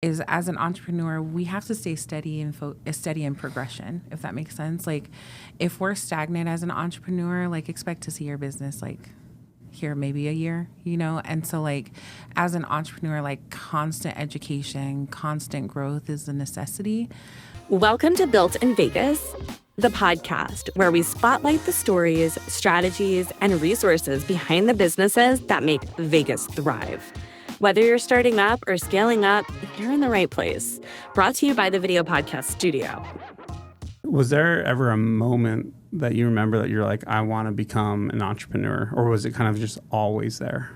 is as an entrepreneur, we have to stay steady and steady in progression, if that makes sense. Like if we're stagnant as an entrepreneur, like expect to see your business like here maybe a year, And so like as an entrepreneur, like constant education, constant growth is a necessity. Welcome to Built in Vegas, the podcast where we spotlight the stories, strategies, and resources behind the businesses that make Vegas thrive. Whether you're starting up or scaling up, you're in the right place. Brought to you by the Video Podcast Studio. Was there ever a moment that you remember that you're like, I want to become an entrepreneur? Or was it kind of just always there?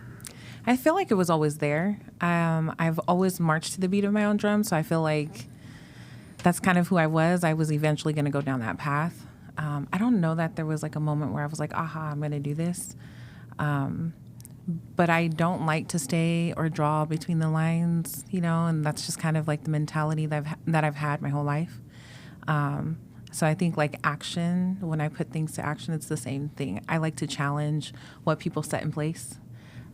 I feel like it was always there. I've always marched to the beat of my own drum, so I feel like that's kind of who I was. I was eventually going to go down that path. I don't know that there was like a moment where I was like, aha, I'm going to do this. But I don't like to stay or draw between the lines, and that's just kind of like the mentality that I've had my whole life. So I think like action, when I put things to action, it's the same thing. I like to challenge what people set in place.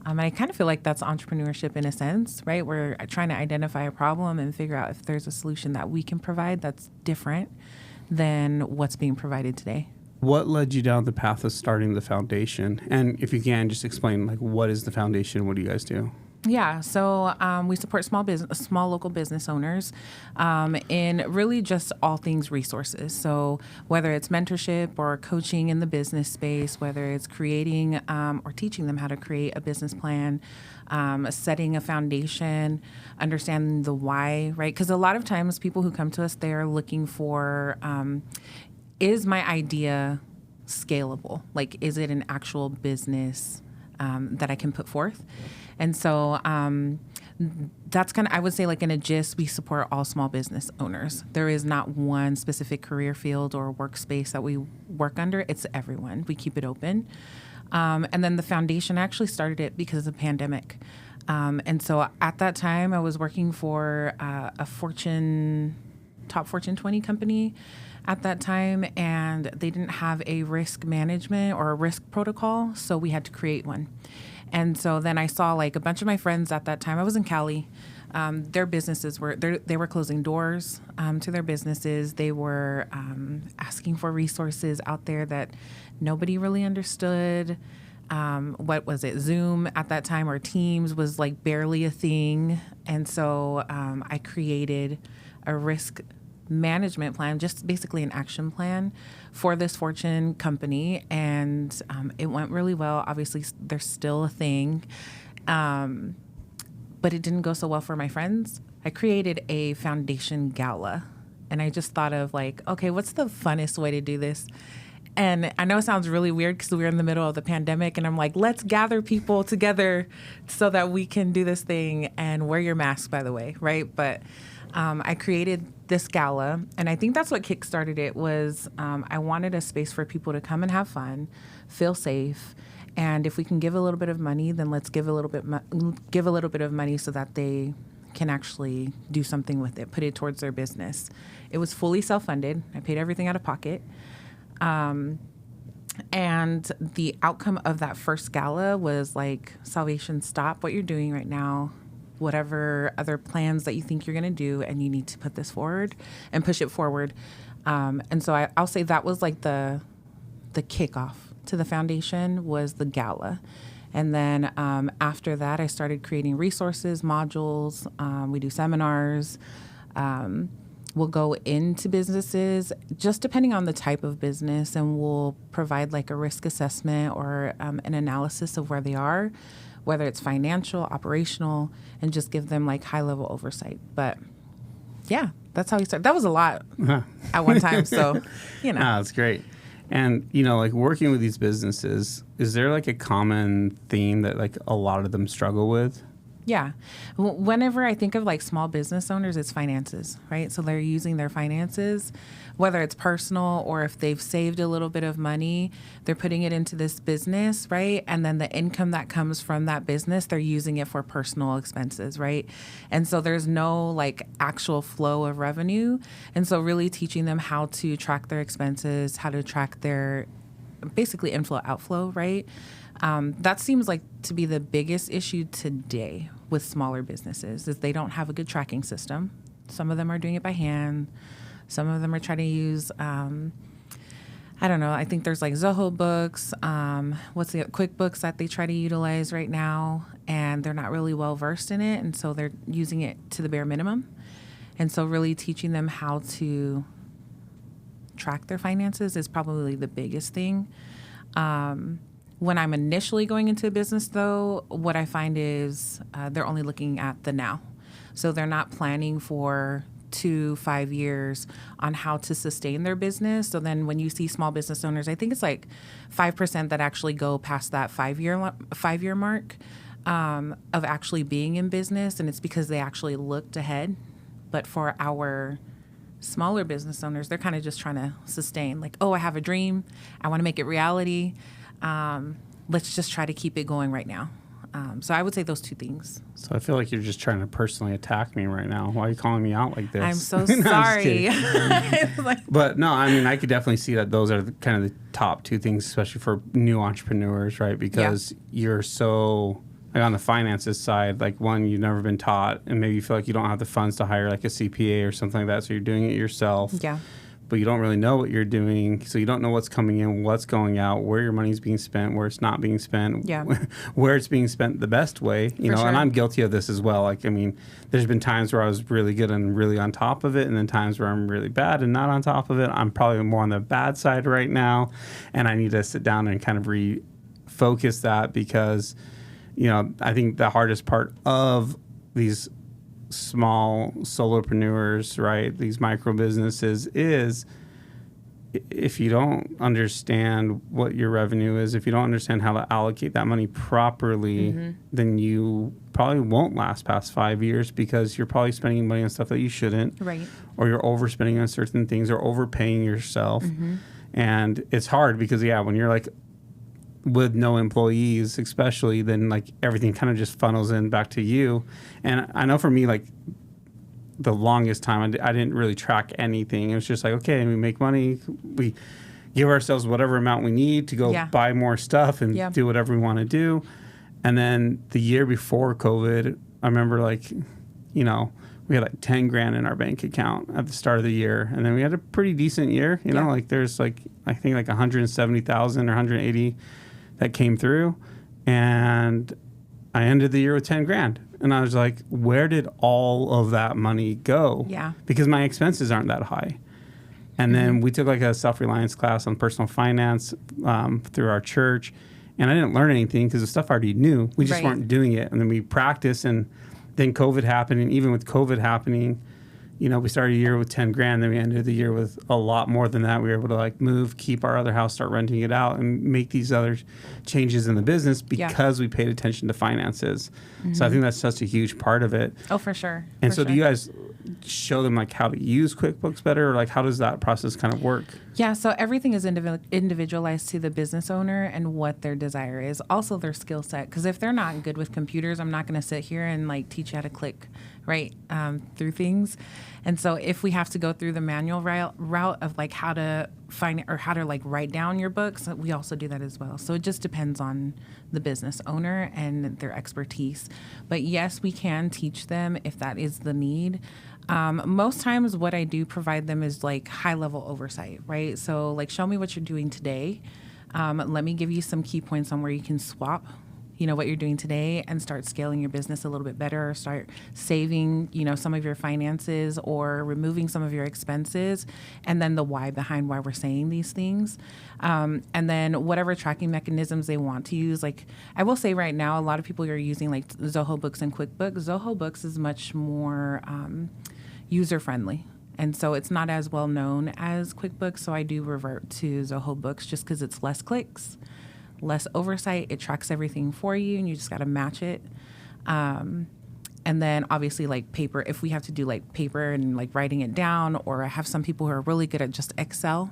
And I kind of feel like that's entrepreneurship in a sense, right? We're trying to identify a problem and figure out if there's a solution that we can provide that's different than what's being provided today. What led you down the path of starting the foundation? And if you can, just explain, like, what is the foundation? What do you guys do? Yeah, so we support small local business owners in really just all things resources. So whether it's mentorship or coaching in the business space, whether it's creating or teaching them how to create a business plan, setting a foundation, understanding the why, right? Because a lot of times people who come to us, they're looking for is my idea scalable? Like, is it an actual business that I can put forth? And so that's kind of, I would say, like in a gist, we support all small business owners. There is not one specific career field or workspace that we work under. It's everyone. We keep it open. And then the foundation, actually started it because of the pandemic. And so at that time, I was working for a top Fortune 20 company at that time, and they didn't have a risk management or a risk protocol, so we had to create one. And so then I saw like a bunch of my friends at that time. I was in Cali. Their businesses they were closing doors to their businesses. They were asking for resources out there that nobody really understood. What was it? Zoom at that time or Teams was like barely a thing. And so I created a risk management plan, just basically an action plan for this Fortune company. And it went really well. Obviously, there's still a thing, but it didn't go so well for my friends. I created a foundation gala, and I just thought of like, okay, what's the funnest way to do this? And I know it sounds really weird because we're in the middle of the pandemic, and I'm like, let's gather people together so that we can do this thing, and wear your mask, by the way, right? But I created this gala, and I think that's what kickstarted it. Was I wanted a space for people to come and have fun, feel safe, and if we can give a little bit of money, then let's give a little bit of money so that they can actually do something with it, put it towards their business. It was fully self-funded. I paid everything out of pocket. And the outcome of that first gala was like, Salvation, stop what you're doing right now, whatever other plans that you think you're going to do, and you need to put this forward and push it forward. And so I'll say that was like the kickoff to the foundation was the gala. And then after that, I started creating resources, modules. We do seminars. We'll go into businesses, just depending on the type of business, and we'll provide like a risk assessment or an analysis of where they are, whether it's financial, operational, and just give them like high-level oversight. But yeah, that's how we started. That was a lot at one time, so, That's great. And, like working with these businesses, is there like a common theme that like a lot of them struggle with? Yeah. Whenever I think of like small business owners, it's finances, right? So they're using their finances, whether it's personal or if they've saved a little bit of money, they're putting it into this business, right? And then the income that comes from that business, they're using it for personal expenses, right? And so there's no like actual flow of revenue. And so really teaching them how to track their expenses, how to track their basically inflow, outflow, right? That seems like to be the biggest issue today. with smaller businesses is they don't have a good tracking system. Some of them are doing it by hand. Some of them are trying to use, I don't know, I think there's like Zoho Books, what's the QuickBooks that they try to utilize right now, and they're not really well versed in it, and so they're using it to the bare minimum. And so really teaching them how to track their finances is probably the biggest thing. When I'm initially going into a business, though, what I find is they're only looking at the now. So they're not planning for 2-5 years on how to sustain their business. So then when you see small business owners, I think it's like 5% that actually go past that 5-year mark of actually being in business. And it's because they actually looked ahead. But for our smaller business owners, they're kind of just trying to sustain, like, oh, I have a dream. I want to make it reality. Let's just try to keep it going right now. So I would say those two things. So I feel like you're just trying to personally attack me right now. Why are you calling me out like this? I'm so No, sorry. But no, I mean, I could definitely see that those are kind of the top two things, especially for new entrepreneurs, right? Because you're so, like on the finances side, like one, you've never been taught, and maybe you feel like you don't have the funds to hire like a CPA or something like that, so you're doing it yourself. Yeah. But you don't really know what you're doing, so you don't know what's coming in, what's going out, where your money's being spent, where it's not being spent, where it's being spent the best way, you know. Sure. And I'm guilty of this as well. Like, I mean, there's been times where I was really good and really on top of it, and then times where I'm really bad and not on top of it. I'm probably more on the bad side right now, and I need to sit down and kind of refocus that because, you know, I think the hardest part of these small solopreneurs, right, these micro businesses, is if you don't understand what your revenue is, if you don't understand how to allocate that money properly, then you probably won't last past 5 years because you're probably spending money on stuff that you shouldn't, Right. or you're overspending on certain things or overpaying yourself. And it's hard because, when you're like with no employees, especially, then like everything kind of just funnels in back to you. And I know for me, like the longest time, I didn't really track anything. It was just like, okay, we make money, we give ourselves whatever amount we need to go buy more stuff and do whatever we want to do. And then the year before COVID, I remember like, you know, we had like 10 grand in our bank account at the start of the year. And then we had a pretty decent year, you know, like there's like, I think like 170,000 or 180 that came through, and I ended the year with 10 grand. And I was like, where did all of that money go? Yeah. Because my expenses aren't that high. And then we took like a self-reliance class on personal finance through our church. And I didn't learn anything because the stuff I already knew. We just weren't doing it. And then we practiced, and then COVID happened. And even with COVID happening, you know, we started a year with 10 grand, then we ended the year with a lot more than that. We were able to like move, keep our other house, start renting it out, and make these other changes in the business because we paid attention to finances. So I think that's such a huge part of it. Oh, for sure. And so do you guys show them like how to use QuickBooks better, or like how does that process kind of work? Yeah, so everything is individualized to the business owner and what their desire is, also their skill set. Because if they're not good with computers, I'm not going to sit here and like teach you how to click through things. And so if we have to go through the manual route of like how to find or how to like write down your books, we also do that as well. So it just depends on the business owner and their expertise. But yes, we can teach them if that is the need. Most times what I do provide them is like high level oversight, right? So like, show me what you're doing today. Let me give you some key points on where you can swap, you know, what you're doing today and start scaling your business a little bit better, or start saving, you know, some of your finances or removing some of your expenses, and then the why behind why we're saying these things. And then whatever tracking mechanisms they want to use. Like I will say right now, a lot of people are using like Zoho Books and QuickBooks. Zoho Books is much more user-friendly. And so it's not as well known as QuickBooks. So I do revert to Zoho Books just because it's less clicks, less oversight. It tracks everything for you, and you just got to match it. And then obviously like paper, if we have to do like paper and like writing it down, or I have some people who are really good at just Excel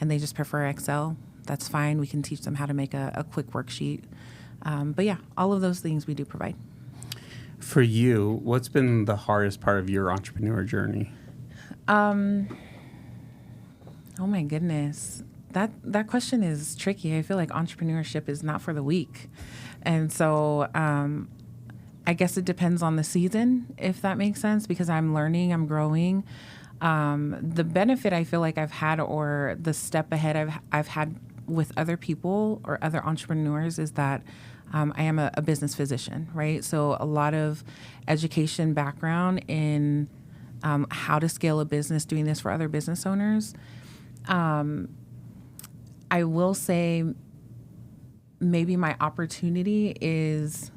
and they just prefer Excel, that's fine. We can teach them how to make a quick worksheet. But yeah, all of those things we do provide. For you, what's been the hardest part of your entrepreneur journey? Oh my goodness. That question is tricky. I feel like entrepreneurship is not for the weak. And so I guess it depends on the season, if that makes sense, because I'm learning, I'm growing. The benefit I feel like I've had, or the step ahead I've had with other people or other entrepreneurs, is that I am a business physician, right? So a lot of education background in how to scale a business, doing this for other business owners. I will say maybe my opportunity is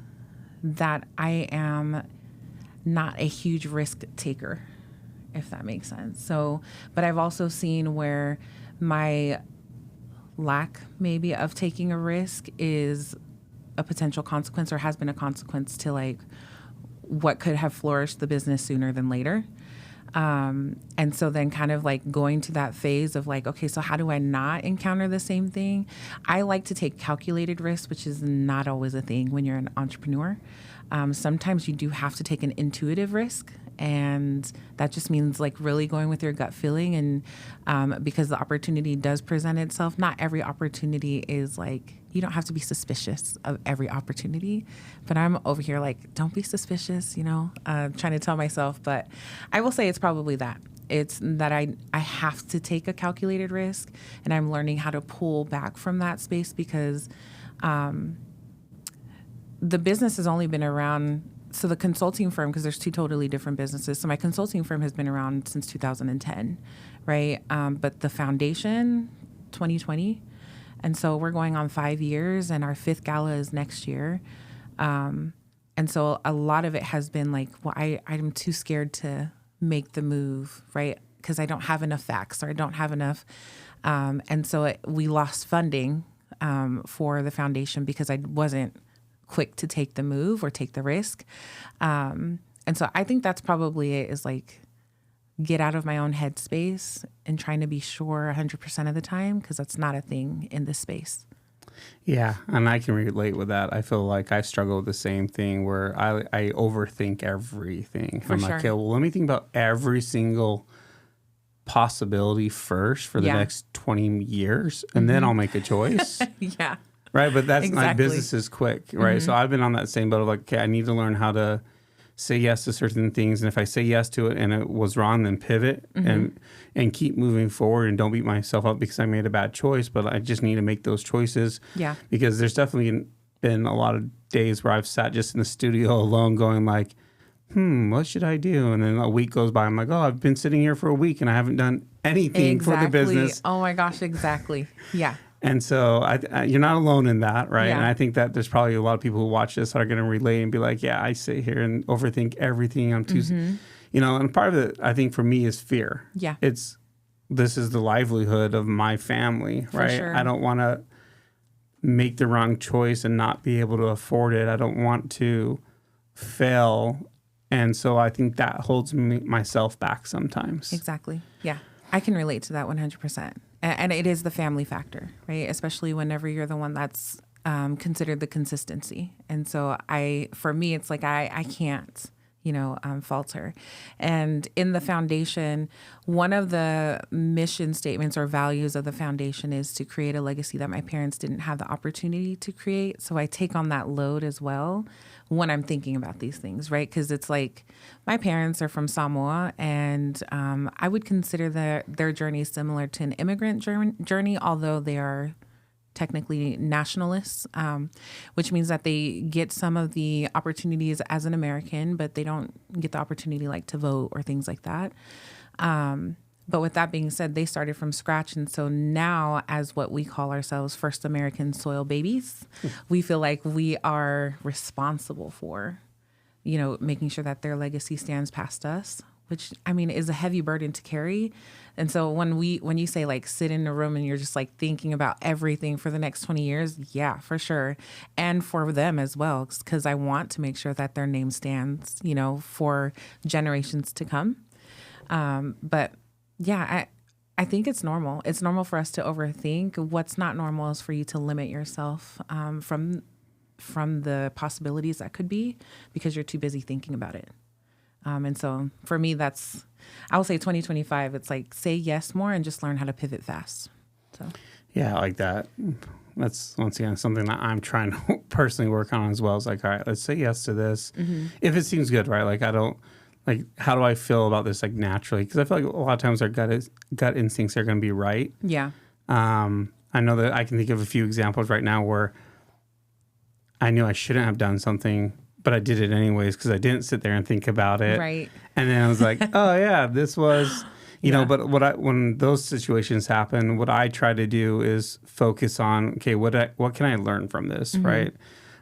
that I am not a huge risk taker, if that makes sense. So, but I've also seen where my lack maybe of taking a risk is a potential consequence, or has been a consequence to like what could have flourished the business sooner than later. And so then kind of like going to that phase of like, okay, so how do I not encounter the same thing? I like to take calculated risks, which is not always a thing when you're an entrepreneur. Sometimes you do have to take an intuitive risk, and that just means like really going with your gut feeling. And because the opportunity does present itself, not every opportunity is like, you don't have to be suspicious of every opportunity. But I'm over here like, don't be suspicious, trying to tell myself. But I will say it's probably that. It's that I have to take a calculated risk, and I'm learning how to pull back from that space because the business has only been around. So the consulting firm, because there's two totally different businesses. So my consulting firm has been around since 2010, right? But the foundation, 2020. And so we're going on 5 years, and our 5th gala is next year. And so a lot of it has been like, well, I'm too scared to make the move, right? Because I don't have enough facts, or I don't have enough. And so we lost funding for the foundation because I wasn't quick to take the move or take the risk. And so I think that's probably it, is like get out of my own headspace and trying to be sure 100% of the time, because that's not a thing in this space. Yeah, and I can relate with that. I feel like I struggle with the same thing where I overthink everything. For I'm sure. like, okay, well, let me think about every single possibility first for the Yeah. next 20 years, and then I'll make a choice. Yeah. Right, but that's like Exactly. business is quick, right? So I've been on that same boat of like, okay, I need to learn how to say yes to certain things, and if I say yes to it and it was wrong, then pivot and keep moving forward, and don't beat myself up because I made a bad choice. But I just need to make those choices. Yeah. Because there's definitely been a lot of days where I've sat just in the studio alone, going like, what should I do? And then a week goes by, I'm like, oh, I've been sitting here for a week and I haven't done anything for the business. Oh my gosh, exactly. Yeah. And so you're not alone in that, right? Yeah. And I think that there's probably a lot of people who watch this that are going to relate and be like, yeah, I sit here and overthink everything. I'm too, and part of it, I think for me, is fear. Yeah. This is the livelihood of my family, right? sure. I don't want to make the wrong choice and not be able to afford it. I don't want to fail. And so I think that holds myself back sometimes. Exactly. Yeah. I can relate to that 100%. And it is the family factor, right? Especially whenever you're the one that's considered the consistency. And so for me, it's like I can't, falter. And in the foundation, one of the mission statements or values of the foundation is to create a legacy that my parents didn't have the opportunity to create. So I take on that load as well when I'm thinking about these things, right? Because it's like my parents are from Samoa, and I would consider their journey similar to an immigrant journey, although they are technically nationalists, which means that they get some of the opportunities as an American, but they don't get the opportunity like to vote or things like that. But with that being said, they started from scratch. And so now, as what we call ourselves first American soil babies, we feel like we are responsible for, making sure that their legacy stands past us, which I mean is a heavy burden to carry. And so when you say like sit in a room and you're just like thinking about everything for the next 20 years, yeah, for sure. And for them as well, because I want to make sure that their name stands, for generations to come. But yeah, I think it's normal. It's normal for us to overthink. What's not normal is for you to limit yourself from the possibilities that could be, because you're too busy thinking about it. And so for me, I will say 2025, it's like say yes more and just learn how to pivot fast. So Yeah, I like that. that's once again something that I'm trying to personally work on as well. It's like, all right, let's say yes to this. If it seems good, right? Like, I don't, like, how do I feel about this, like, naturally? Because I feel like a lot of times our gut instincts are going to be right. Yeah. I know that I can think of a few examples right now where I knew I shouldn't have done something, but I did it anyways because I didn't sit there and think about it. Right. And then I was like, oh yeah, this was, you know, but when those situations happen, what I try to do is focus on, okay, what can I learn from this, right?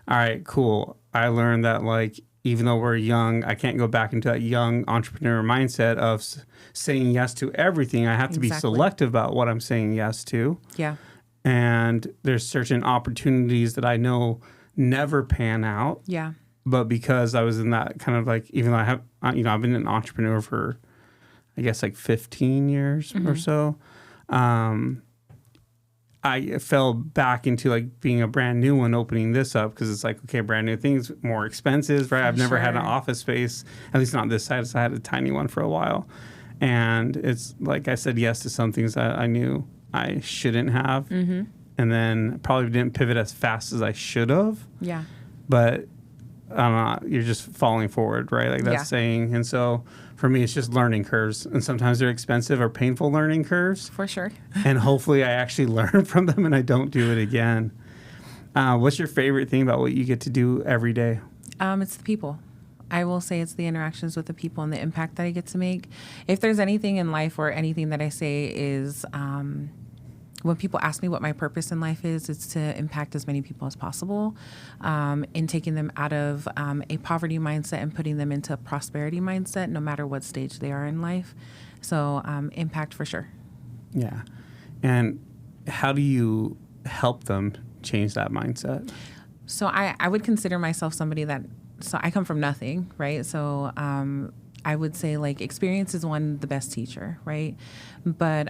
All right, cool. I learned that, like, even though we're young, I can't go back into that young entrepreneur mindset of saying yes to everything. I have to be selective about what I'm saying yes to. Yeah. And there's certain opportunities that I know never pan out. Yeah. But because I was in that kind of, like, even though I have, you know, I've been an entrepreneur for, I guess, like 15 years or so, I fell back into, like, being a brand new one, opening this up, because it's like, okay, brand new things, more expenses, right? I've never had an office space, at least not this size. I had a tiny one for a while. And it's like I said yes to some things that I knew I shouldn't have. And then probably didn't pivot as fast as I should have. Yeah. But I don't know, you're just falling forward, right? Like that's saying. And so for me, it's just learning curves. And sometimes they're expensive or painful learning curves. For sure. And hopefully I actually learn from them and I don't do it again. What's your favorite thing about what you get to do every day? It's the people. I will say it's the interactions with the people and the impact that I get to make. If there's anything in life or anything that I say is, when people ask me what my purpose in life is, it's to impact as many people as possible, in taking them out of a poverty mindset and putting them into a prosperity mindset, no matter what stage they are in life. So impact for sure. Yeah. And how do you help them change that mindset? So I would consider myself somebody that, so I come from nothing, right? So I would say, like, experience is the best teacher, right? But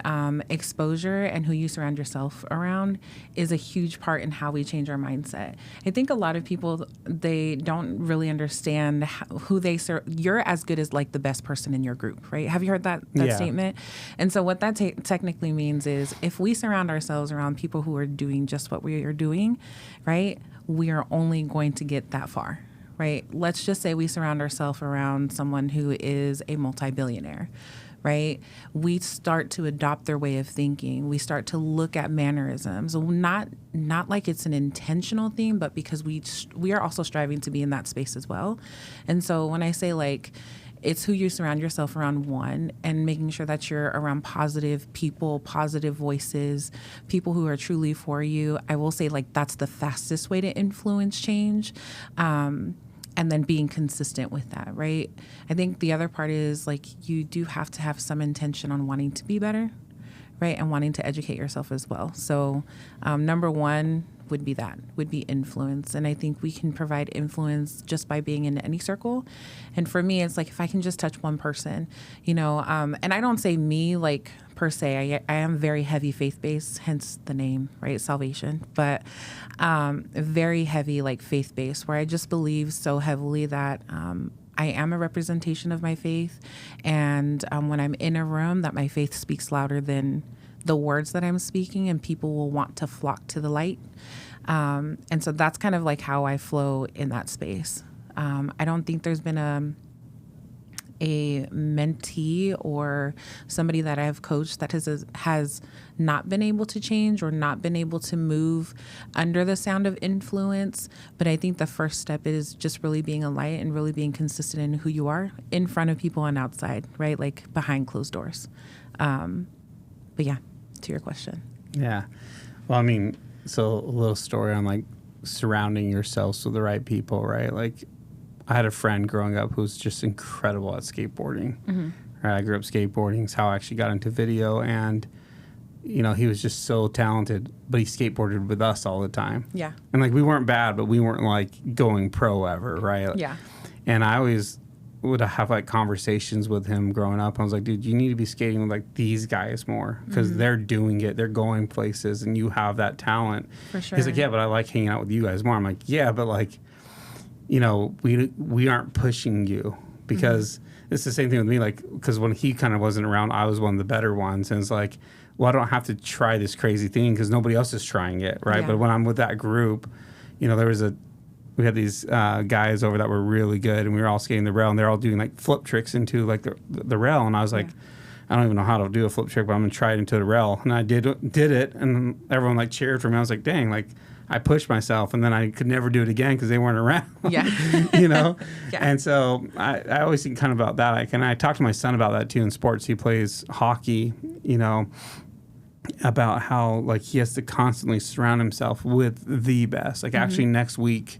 exposure and who you surround yourself around is a huge part in how we change our mindset. I think a lot of people, they don't really understand who they serve. You're as good as, like, the best person in your group, right? Have you heard that statement? And so what that technically means is if we surround ourselves around people who are doing just what we are doing, right, we are only going to get that far. Right? Let's just say we surround ourselves around someone who is a multi-billionaire, right? We start to adopt their way of thinking. We start to look at mannerisms, not like it's an intentional thing, but because we are also striving to be in that space as well. And so when I say, like, it's who you surround yourself around, one, and making sure that you're around positive people, positive voices, people who are truly for you. I will say, like, that's the fastest way to influence change. And then being consistent with that, right? I think the other part is, like, you do have to have some intention on wanting to be better, right? And wanting to educate yourself as well. So number one would be influence. And I think we can provide influence just by being in any circle. And for me, it's like, if I can just touch one person, you know, and I don't say me, like, per se, I am very heavy faith-based, hence the name, right? Salvation. But very heavy, like, faith-based, where I just believe so heavily that I am a representation of my faith. And when I'm in a room, that my faith speaks louder than the words that I'm speaking, and people will want to flock to the light. And so that's kind of like how I flow in that space. I don't think there's been a mentee or somebody that I've coached that has not been able to change or not been able to move under the sound of influence. But I think the first step is just really being a light and really being consistent in who you are in front of people and outside, right? Like, behind closed doors. But yeah, to your question. Yeah. Well, I mean, so a little story on, like, surrounding yourselves with the right people, right? Like, I had a friend growing up who was just incredible at skateboarding. Right? I grew up skateboarding. It's how I actually got into video. And, you know, he was just so talented, but he skateboarded with us all the time. Yeah. And, like, we weren't bad, but we weren't, like, going pro ever, right? Yeah. And I always would have, like, conversations with him growing up. I was like, dude, you need to be skating with, like, these guys more because they're doing it. They're going places and you have that talent. For sure. He's like, yeah, but I like hanging out with you guys more. I'm like, yeah, but, like, you know, we aren't pushing you because it's the same thing with me. Like, because when he kind of wasn't around, I was one of the better ones. And it's like, well, I don't have to try this crazy thing because nobody else is trying it, right? Yeah. But when I'm with that group, you know, we had these guys over that were really good, and we were all skating the rail, and they're all doing like flip tricks into like the rail, and I was like, I don't even know how to do a flip trick, but I'm gonna try it into the rail, and I did it, and everyone like cheered for me. I was like, dang, like I pushed myself, and then I could never do it again because they weren't around. Yeah. You know. Yeah. And so I always think kind of about that. And I talk to my son about that too in sports. He plays hockey, you know, about how like he has to constantly surround himself with the best. Like actually next week,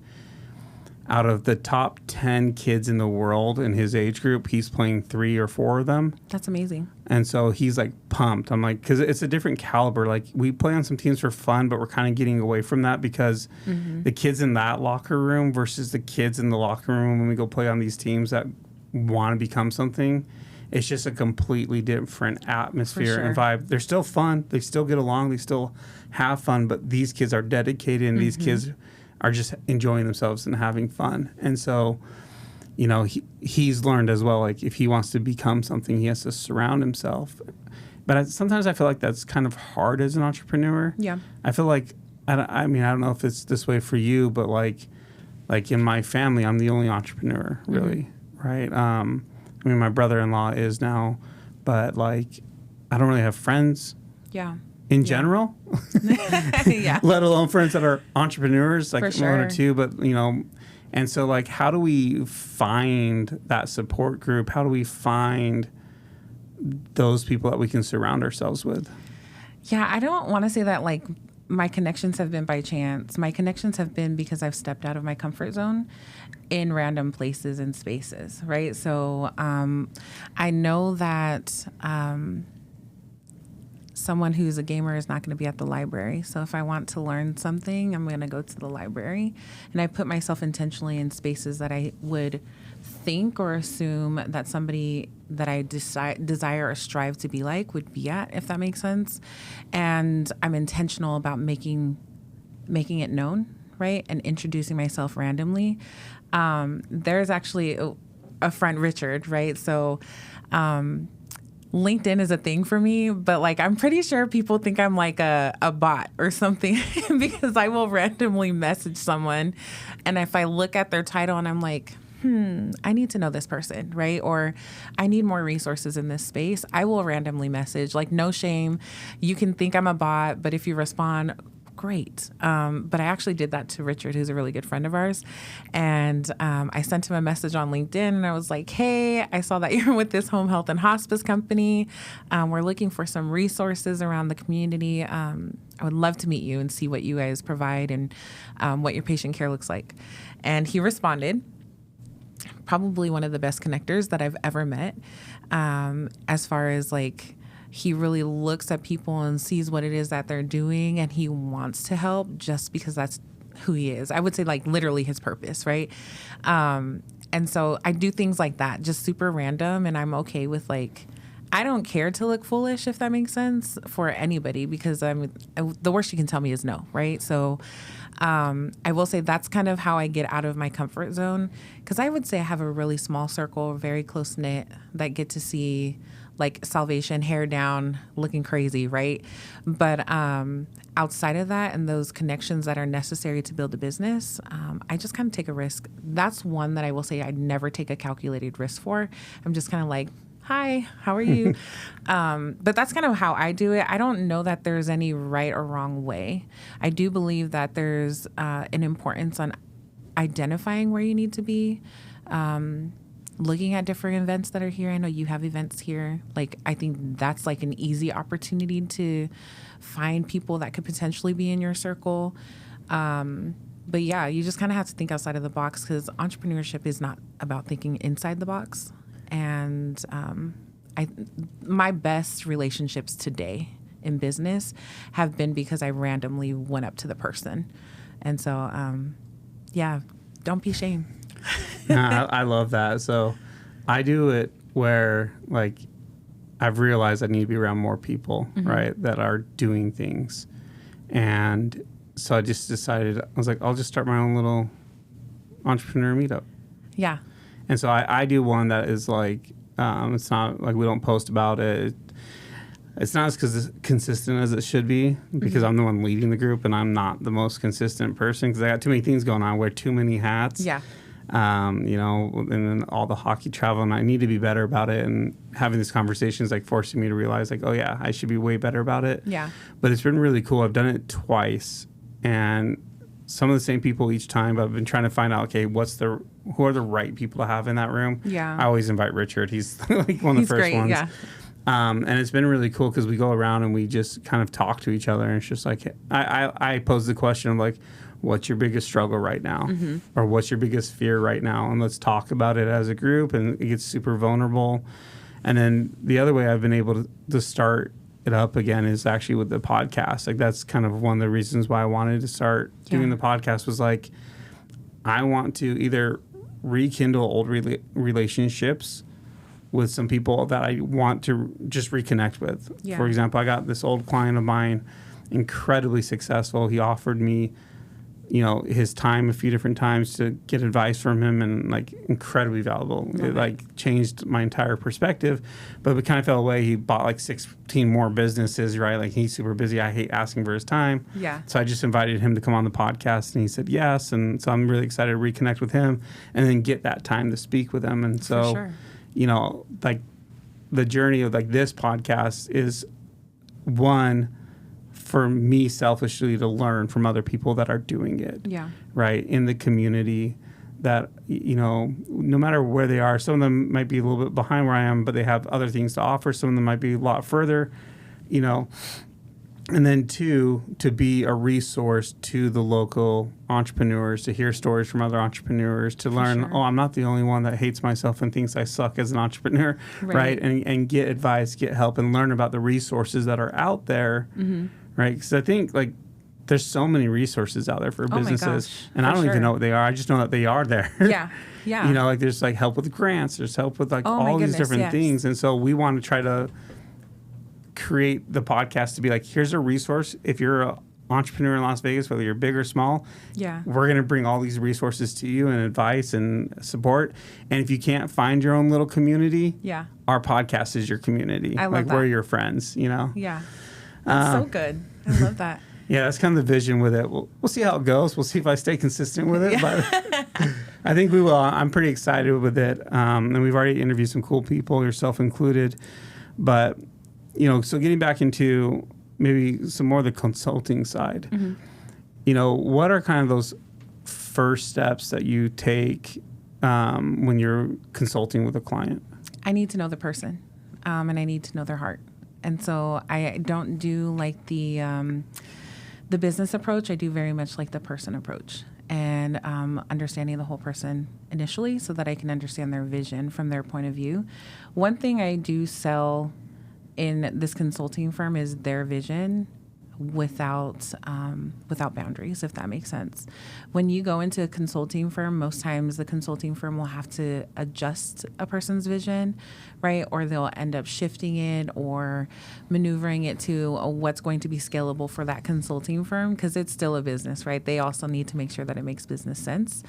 out of the top 10 kids in the world in his age group, he's playing 3 or 4 of them. That's amazing. And so he's like pumped. I'm like, because it's a different caliber. Like we play on some teams for fun, but we're kind of getting away from that because the kids in that locker room versus the kids in the locker room when we go play on these teams that want to become something, it's just a completely different atmosphere and vibe. They're still fun. They still get along. They still have fun. But these kids are dedicated, and these kids are just enjoying themselves and having fun. And so, you know, he's learned as well, like if he wants to become something, he has to surround himself. But sometimes I feel like that's kind of hard as an entrepreneur. Yeah. I feel like, I mean, I don't know if it's this way for you, but like in my family, I'm the only entrepreneur, really, right? I mean, my brother-in-law is now, but like, I don't really have friends. Yeah. In general, Yeah. let alone friends that are entrepreneurs, like For one or sure. two, but you know, and so like, how do we find that support group? How do we find those people that we can surround ourselves with? Yeah, I don't want to say that like my connections have been by chance. My connections have been because I've stepped out of my comfort zone in random places and spaces, right? So I know that someone who's a gamer is not going to be at the library. So if I want to learn something, I'm going to go to the library. And I put myself intentionally in spaces that I would think or assume that somebody that I desire or strive to be like would be at, if that makes sense. And I'm intentional about making it known, right? And introducing myself randomly. There's actually a friend, Richard, right? So LinkedIn is a thing for me, but like I'm pretty sure people think I'm like a bot or something because I will randomly message someone, and if I look at their title and I'm like, I need to know this person, right? Or I need more resources in this space, I will randomly message. Like, no shame. You can think I'm a bot, but if you respond, great. But I actually did that to Richard, who's a really good friend of ours. And I sent him a message on LinkedIn, and I was like, hey, I saw that you're with this home health and hospice company. We're looking for some resources around the community. I would love to meet you and see what you guys provide and what your patient care looks like. And he responded. Probably one of the best connectors that I've ever met, as far as like, he really looks at people and sees what it is that they're doing, and he wants to help just because that's who he is. I would say like literally his purpose, right? And so I do things like that, just super random, and I'm okay with like, I don't care to look foolish, if that makes sense, for anybody, because the worst you can tell me is no, right? So I will say that's kind of how I get out of my comfort zone, because I would say I have a really small circle, very close knit, that get to see like salvation, hair down, looking crazy, right? But outside of that and those connections that are necessary to build a business, I just kind of take a risk. That's one that I will say I never take a calculated risk for. I'm just kind of like, hi, how are you? But that's kind of how I do it. I don't know that there's any right or wrong way. I do believe that there's an importance on identifying where you need to be, looking at different events that are here. I know you have events here. Like, I think that's like an easy opportunity to find people that could potentially be in your circle. But yeah, you just kind of have to think outside of the box, because entrepreneurship is not about thinking inside the box. And my best relationships today in business have been because I randomly went up to the person. And so, yeah, don't be ashamed. I love that. So I do it where like I've realized I need to be around more people, right, that are doing things. And so I just decided, I was like, I'll just start my own little entrepreneur meetup. Yeah. And so I do one that is like It's not like we don't post about it. It's not as consistent as it should be because I'm the one leading the group and I'm not the most consistent person because I got too many things going on. I wear too many hats. Yeah. You know, and then all the hockey travel, and I need to be better about it. And having these conversations like forcing me to realize like, oh yeah, I should be way better about it. Yeah. But it's been really cool. I've done it twice, and some of the same people each time. But I've been trying to find out, okay, who are the right people to have in that room? Yeah. I always invite Richard. He's like one of the first great, ones. yeah. And it's been really cool because we go around and we just kind of talk to each other. And it's just like, I pose the question of like, what's your biggest struggle right now? Or what's your biggest fear right now? And let's talk about it as a group. And it gets super vulnerable. And then the other way I've been able to start it up again is actually with the podcast. Like that's kind of one of the reasons why I wanted to start doing the podcast was like, I want to either rekindle old relationships with some people that I want to just reconnect with. Yeah. For example, I got this old client of mine, incredibly successful. He offered me, you know, his time a few different times to get advice from him and like incredibly valuable. It like changed my entire perspective, but it kind of fell away. He bought like 16 more businesses, right? Like he's super busy. I hate asking for his time. Yeah. So I just invited him to come on the podcast and he said yes. And so I'm really excited to reconnect with him and then get that time to speak with him. And so, For sure. you know, like the journey of like this podcast is one for me selfishly to learn from other people that are doing it. Yeah. Right. In the community that, you know, no matter where they are, some of them might be a little bit behind where I am, but they have other things to offer. Some of them might be a lot further, you know. And then two, to be a resource to the local entrepreneurs, to hear stories from other entrepreneurs, to learn, sure. oh, I'm not the only one that hates myself and thinks I suck as an entrepreneur, right? And get advice, get help, and learn about the resources that are out there, right? Because I think, like, there's so many resources out there for businesses, and I don't even know what they are. I just know that they are there. Yeah, yeah. You know, like, there's, like, help with grants. There's help with, like, all these different things. And so we want to try to create the podcast to be like, here's a resource. If you're an entrepreneur in Las Vegas, whether you're big or small, we're going to bring all these resources to you and advice and support. And if you can't find your own little community, our podcast is your community. I love like that. We're your friends, you know? Yeah. That's so good. I love that. Yeah, that's kind of the vision with it. We'll see how it goes. We'll see if I stay consistent with it. But I think we will. I'm pretty excited with it. And we've already interviewed some cool people, yourself included. But you know, so getting back into maybe some more of the consulting side, you know, what are kind of those first steps that you take when you're consulting with a client? I need to know the person, and I need to know their heart. And so I don't do like the business approach. I do very much like the person approach and understanding the whole person initially so that I can understand their vision from their point of view. One thing I do sell in this consulting firm is their vision without boundaries, if that makes sense. When you go into a consulting firm, most times the consulting firm will have to adjust a person's vision, right? Or they'll end up shifting it or maneuvering it to what's going to be scalable for that consulting firm because it's still a business, right? They also need to make sure that it makes business sense.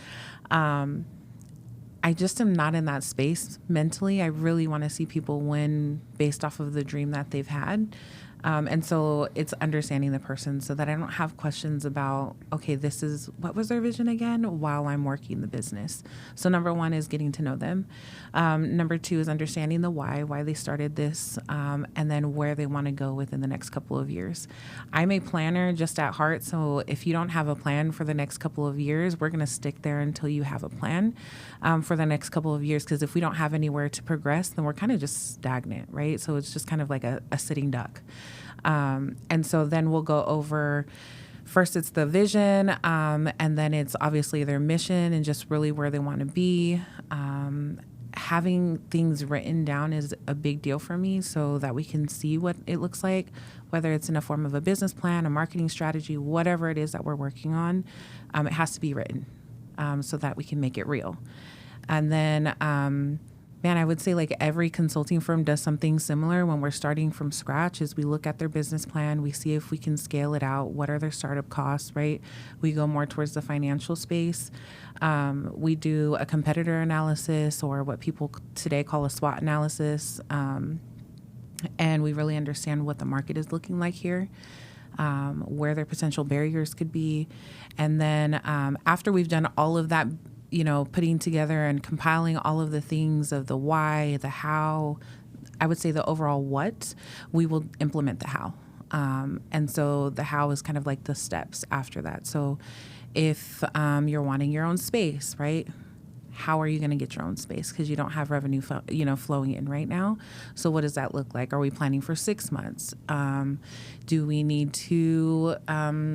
I just am not in that space mentally. I really want to see people win based off of the dream that they've had. And so it's understanding the person so that I don't have questions about, okay, what was their vision again while I'm working the business. So number one is getting to know them. Number two is understanding the why they started this, and then where they want to go within the next couple of years. I'm a planner just at heart. So if you don't have a plan for the next couple of years, we're going to stick there until you have a plan for the next couple of years. Because if we don't have anywhere to progress, then we're kind of just stagnant, right? So it's just kind of like a sitting duck. And so then we'll go over, first it's the vision, and then it's obviously their mission and just really where they want to be. Having things written down is a big deal for me so that we can see what it looks like, whether it's in a form of a business plan, a marketing strategy, whatever it is that we're working on, it has to be written so that we can make it real. And then Man, I would say like every consulting firm does something similar when we're starting from scratch is we look at their business plan, we see if we can scale it out, what are their startup costs, right? We go more towards the financial space. We do a competitor analysis or what people today call a SWOT analysis. And we really understand what the market is looking like here, where their potential barriers could be. And then after we've done all of that, putting together and compiling all of the things of the why, the how, I would say the overall what, we will implement the how. And so the how is kind of like the steps after that. So if you're wanting your own space, right? How are you going to get your own space? Because you don't have revenue, flowing in right now. So what does that look like? Are we planning for 6 months? Do we need to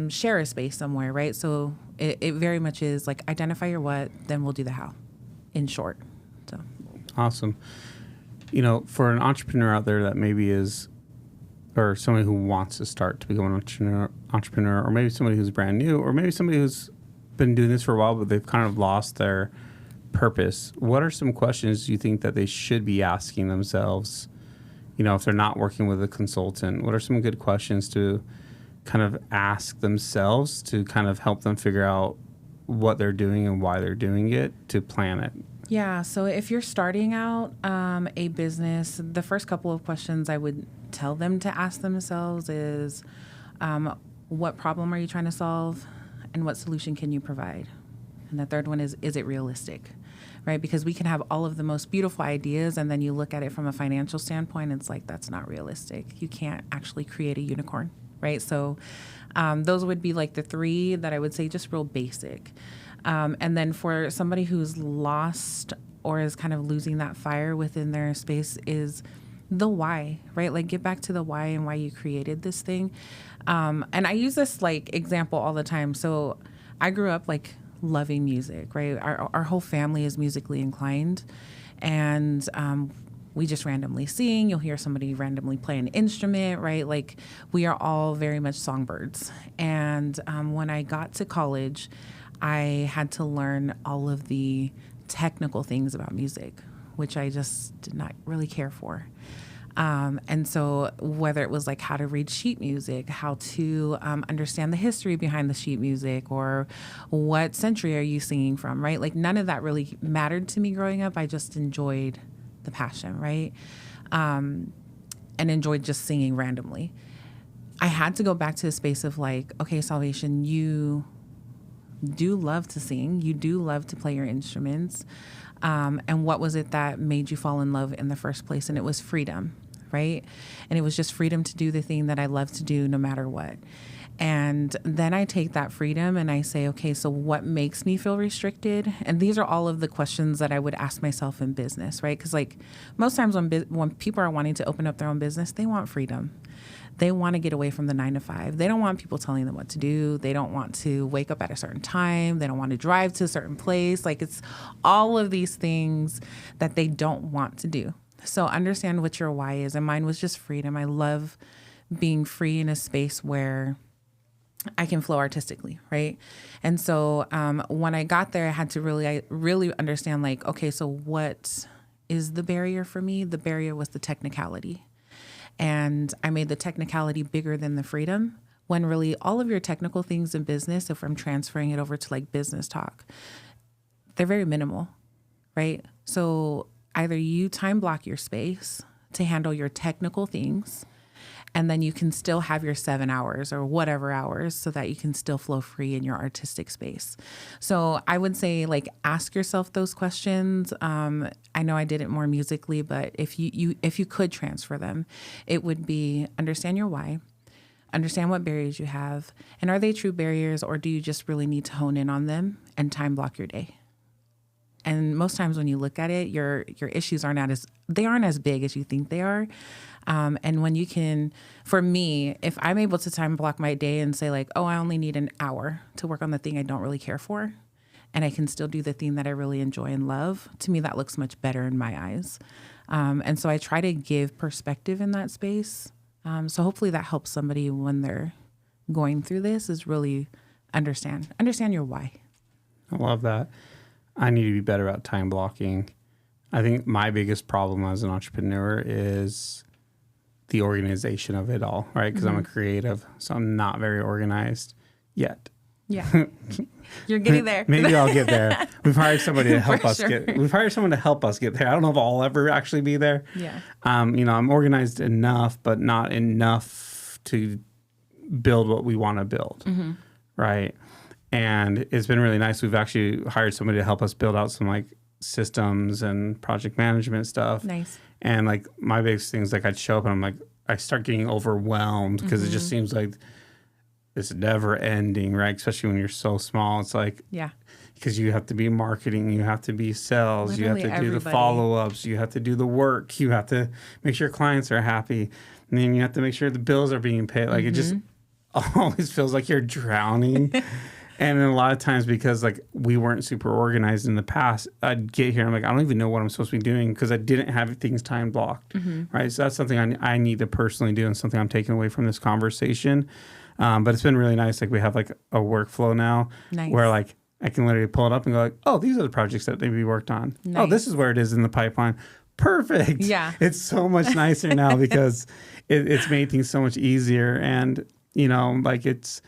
share a space somewhere, right? So it very much is like identify your what, then we'll do the how, in short. So awesome. For an entrepreneur out there that maybe is, or somebody who wants to start to become an entrepreneur, or maybe somebody who's brand new, or maybe somebody who's been doing this for a while, but they've kind of lost their purpose. What are some questions you think that they should be asking themselves, if they're not working with a consultant? What are some good questions to kind of ask themselves to kind of help them figure out what they're doing and why they're doing it to plan it? Yeah, so if you're starting out a business, the first couple of questions I would tell them to ask themselves is, what problem are you trying to solve, and what solution can you provide? And the third one is it realistic, right? Because we can have all of the most beautiful ideas, and then you look at it from a financial standpoint, it's like, that's not realistic. You can't actually create a unicorn, right? So those would be like the three that I would say just real basic. And then for somebody who's lost or is kind of losing that fire within their space is the why, right? Like get back to the why and why you created this thing. And I use this like example all the time. So I grew up like loving music, right? Our whole family is musically inclined, and we just randomly sing. You'll hear somebody randomly play an instrument, right? Like we are all very much songbirds. And when I got to college, I had to learn all of the technical things about music, which I just did not really care for. And so whether it was like how to read sheet music, how to understand the history behind the sheet music, or what century are you singing from, right? Like none of that really mattered to me growing up. I just enjoyed the passion, right? And enjoyed just singing randomly. I had to go back to a space of like, okay, Salvation, you do love to sing. You do love to play your instruments. And what was it that made you fall in love in the first place? And it was freedom, right? And it was just freedom to do the thing that I love to do no matter what. And then I take that freedom and I say, okay, so what makes me feel restricted? And these are all of the questions that I would ask myself in business, right? Because like most times when people are wanting to open up their own business, they want freedom. They want to get away from the 9 to 5. They don't want people telling them what to do. They don't want to wake up at a certain time. They don't want to drive to a certain place. Like it's all of these things that they don't want to do. So understand what your why is. And mine was just freedom. I love being free in a space where I can flow artistically, right? And so when I got there, I had to really understand like, okay, so what is the barrier for me? The barrier was the technicality. And I made the technicality bigger than the freedom, when really all of your technical things in business, if I'm transferring it over to like business talk, they're very minimal, right? So either you time block your space to handle your technical things, and then you can still have your 7 hours or whatever hours so that you can still flow free in your artistic space. So I would say like ask yourself those questions. I know I did it more musically, but if you could transfer them, it would be understand your why, understand what barriers you have, and are they true barriers, or do you just really need to hone in on them and time block your day? And most times when you look at it, your issues aren't as big as you think they are. And when you can, for me, if I'm able to time block my day and say like, oh, I only need an hour to work on the thing I don't really care for, and I can still do the thing that I really enjoy and love, to me, that looks much better in my eyes. And so I try to give perspective in that space. So hopefully that helps somebody when they're going through this, is really understand your why. I love that. I need to be better about time blocking. I think my biggest problem as an entrepreneur is the organization of it all, right? Because I'm a creative, so I'm not very organized yet. Yeah. You're getting there. Maybe I'll get there. We've hired somebody to help For us sure. we've hired someone to help us get there. I don't know if I'll ever actually be there. Yeah. I'm organized enough, but not enough to build what we want to build. Right. And it's been really nice. We've actually hired somebody to help us build out some like systems and project management stuff. Nice. And like my biggest thing is like I'd show up and I'm like, I start getting overwhelmed because it just seems like it's never ending, right? Especially when you're so small. It's like, Yeah. because you have to be marketing, you have to be sales, Literally you have to do the everybody. follow-ups, you have to do the work, you have to make sure clients are happy, and then you have to make sure the bills are being paid. Like it just always feels like you're drowning. And then a lot of times, because like we weren't super organized in the past, I'd get here and I'm like, I don't even know what I'm supposed to be doing because I didn't have things time blocked, right? So that's something I need to personally do and something I'm taking away from this conversation. But it's been really nice. Like we have like a workflow now Nice. where like I can literally pull it up and go like, oh, these are the projects that maybe worked on. Oh, Nice. this is where it is in the pipeline. Perfect. Yeah. It's so much nicer now because it's made things so much easier. And, like it's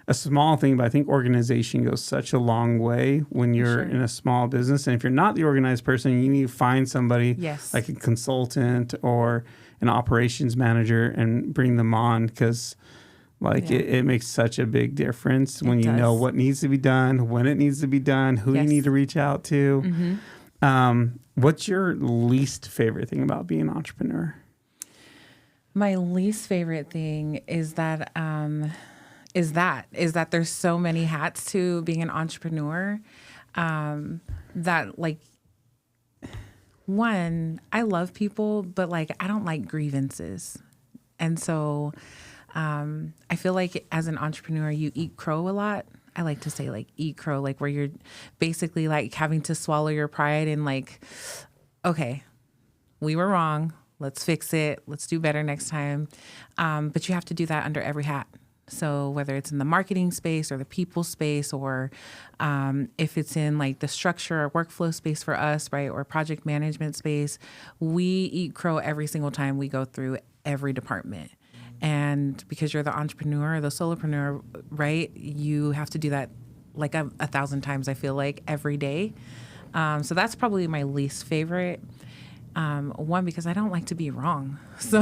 a small thing, but I think organization goes such a long way when you're in a small business. And if you're not the organized person, you need to find somebody Yes. like a consultant or an operations manager and bring them on because like it makes such a big difference when you know does. what needs to be done, when it needs to be done, who you Yes. need to reach out to. What's your least favorite thing about being an entrepreneur? My least favorite thing is that there's so many hats to being an entrepreneur, that like, one, I love people, but like I don't like grievances. And so I feel like as an entrepreneur, you eat crow a lot. I like to say like eat crow, like where you're basically like having to swallow your pride and like, okay, we were wrong. Let's fix it. Let's do better next time. But you have to do that under every hat. So whether it's in the marketing space or the people space, or if it's in like the structure or workflow space for us, right, or project management space, we eat crow every single time we go through every department. And because you're the entrepreneur or the solopreneur, right, you have to do that like a 1,000 times, I feel like, every day. So that's probably my least favorite. One, because I don't like to be wrong. So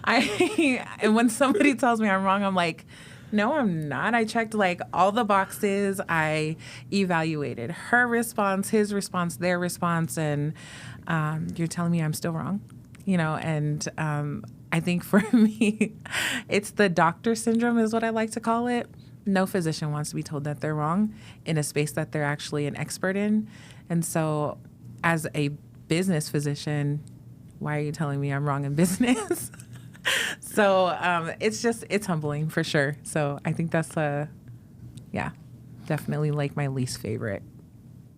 and when somebody tells me I'm wrong, I'm like, no, I'm not. I checked like all the boxes. I evaluated her response, his response, their response. And you're telling me I'm still wrong, and I think for me, it's the doctor syndrome is what I like to call it. No physician wants to be told that they're wrong in a space that they're actually an expert in. And so as a business physician, why are you telling me I'm wrong in business? So it's humbling for sure. So I think that's definitely like my least favorite.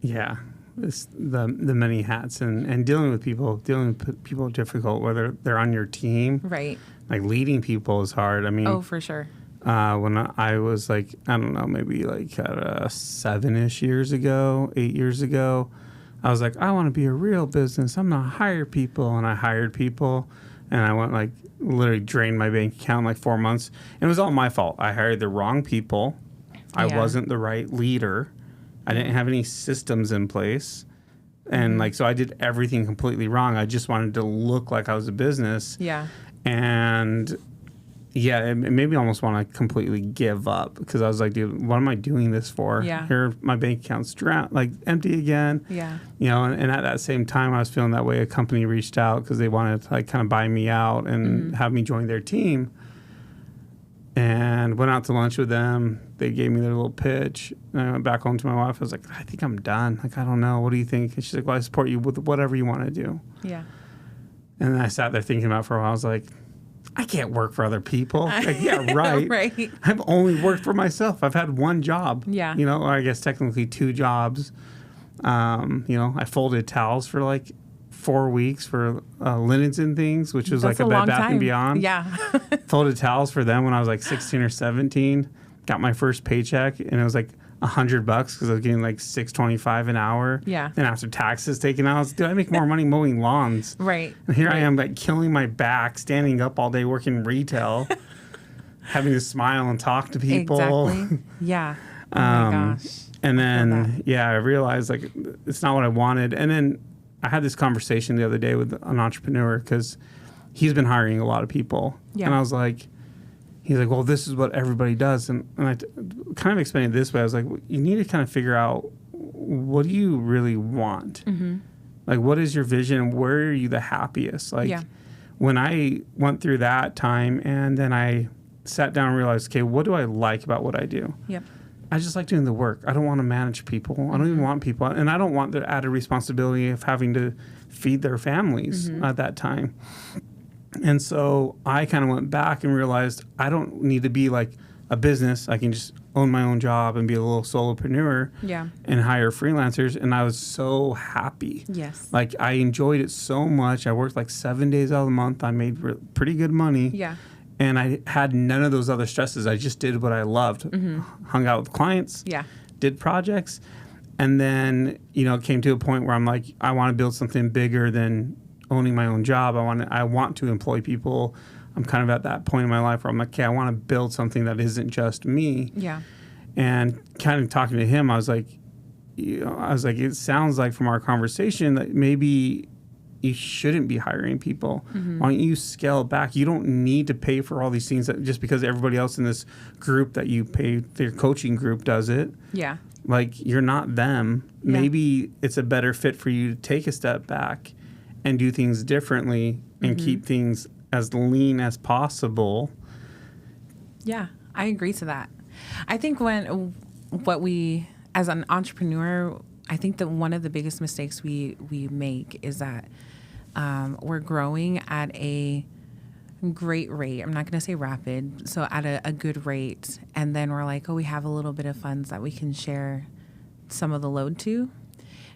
Yeah. It's the many hats and dealing with people is difficult, whether they're on your team. Right. Like leading people is hard. I mean, Oh, for sure. When I was like, I don't know, maybe like 7-ish years ago, 8 years ago, I was like, I want to be a real business. I'm going to hire people. And I hired people and I went like literally drained my bank account in like 4 months. And it was all my fault. I hired the wrong people. I wasn't the right leader. I didn't have any systems in place. And like, so I did everything completely wrong. I just wanted to look like I was a business. Yeah. And it made me almost want to completely give up because I was like, dude, what am I doing this for? Yeah. Here, my bank account's empty again. Yeah. And at that same time, I was feeling that way. A company reached out because they wanted to like kind of buy me out and have me join their team. And went out to lunch with them. They gave me their little pitch. And I went back home to my wife. I was like, I think I'm done. Like, I don't know. What do you think? And she's like, well, I support you with whatever you want to do. Yeah. And then I sat there thinking about it for a while. I was like, I can't work for other people. Like, yeah, right. Right. I've only worked for myself. I've had one job. Yeah. Or I guess technically 2 jobs. I folded towels for like 4 weeks for linens and things, which was That's like a long Bed Bath time. and Beyond. Yeah. Folded towels for them when I was like 16 or 17. Got my first paycheck, and it was like $100 because I was getting like $6.25 an hour. Yeah. And after taxes taken out, I was, dude, I make more money mowing lawns. Right. And here right. I am like killing my back, standing up all day working retail, having to smile and talk to people. Exactly. Yeah. Oh my gosh. And then, I realized like it's not what I wanted. And then I had this conversation the other day with an entrepreneur because he's been hiring a lot of people. Yeah. And I was like, he's like, well, this is what everybody does. And I kind of explained it this way. I was like, well, you need to kind of figure out, what do you really want? Mm-hmm. Like, what is your vision? Where are you the happiest? Like, when I went through that time and then I sat down and realized, okay, what do I like about what I do? Yep. I just like doing the work. I don't want to manage people. I don't even want people. And I don't want the added responsibility of having to feed their families at that time. And so I kind of went back and realized I don't need to be like a business. I can just own my own job and be a little solopreneur and hire freelancers. And I was so happy. Yes. Like, I enjoyed it so much. I worked like 7 days out of the month. I made pretty good money. Yeah. And I had none of those other stresses. I just did what I loved. Hung out with clients. Yeah. Did projects. And then, it came to a point where I'm like, I want to build something bigger than owning my own job. I want to employ people. I'm kind of at that point in my life where I'm like, okay, I want to build something that isn't just me. Yeah. And kind of talking to him, I was like, it sounds like from our conversation that maybe you shouldn't be hiring people. Why don't you scale back? You don't need to pay for all these things just because everybody else in this group that you pay, their coaching group does it. Yeah. Like, you're not them. Yeah. Maybe it's a better fit for you to take a step back and do things differently and keep things as lean as possible. Yeah, I agree to that. I think as an entrepreneur, I think that one of the biggest mistakes we make is that we're growing at a great rate. I'm not going to say rapid, so at a good rate. And then we're like, oh, we have a little bit of funds that we can share some of the load to.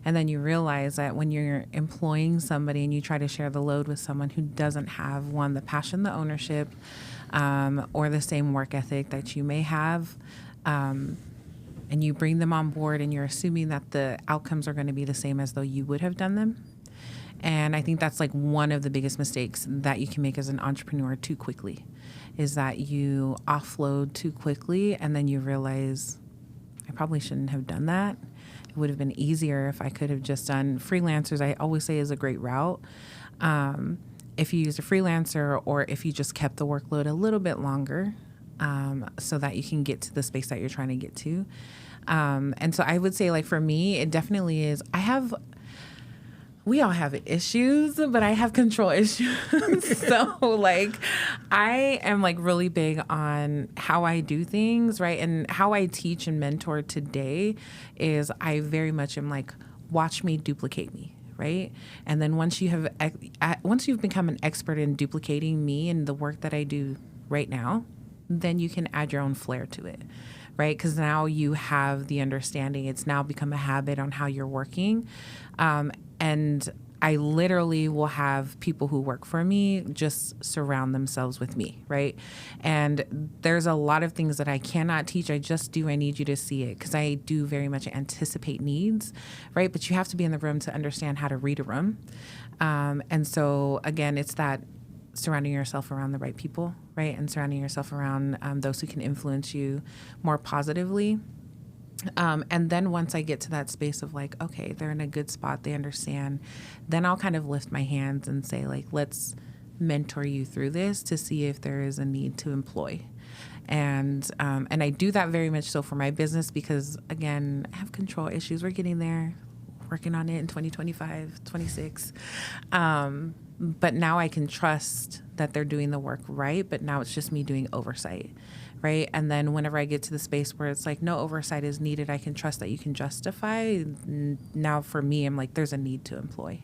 And then you realize that when you're employing somebody and you try to share the load with someone who doesn't have, one, the passion, the ownership, or the same work ethic that you may have, and you bring them on board and you're assuming that the outcomes are going to be the same as though you would have done them. And I think that's like one of the biggest mistakes that you can make as an entrepreneur too quickly, is that you offload too quickly and then you realize, I probably shouldn't have done that. It would have been easier if I could have just done freelancers. I always say is a great route. If you use a freelancer or if you just kept the workload a little bit longer, so that you can get to the space that you're trying to get to. And so I would say, like, for me, it definitely is, we all have issues, but I have control issues. So, like, I am, like, really big on how I do things, right? And how I teach and mentor today is I very much am like, watch me, duplicate me, right? And then once you've become an expert in duplicating me and the work that I do right now, then you can add your own flair to it, right? Because now you have the understanding. It's now become a habit on how you're working. And I literally will have people who work for me just surround themselves with me, right? And there's a lot of things that I cannot teach. I just do. I need you to see it because I do very much anticipate needs, right? But you have to be in the room to understand how to read a room. And so, again, it's that surrounding yourself around the right people, right? And surrounding yourself around those who can influence you more positively. And then once I get to that space of like, okay, they're in a good spot, they understand, then I'll kind of lift my hands and say, like, let's mentor you through this to see if there is a need to employ. And I do that very much so for my business because, again, I have control issues. We're getting there, working on it in 2025, 26. But now I can trust that they're doing the work right, but now it's just me doing oversight, right? And then whenever I get to the space where it's like no oversight is needed, I can trust that you can justify. Now for me, I'm like, there's a need to employ.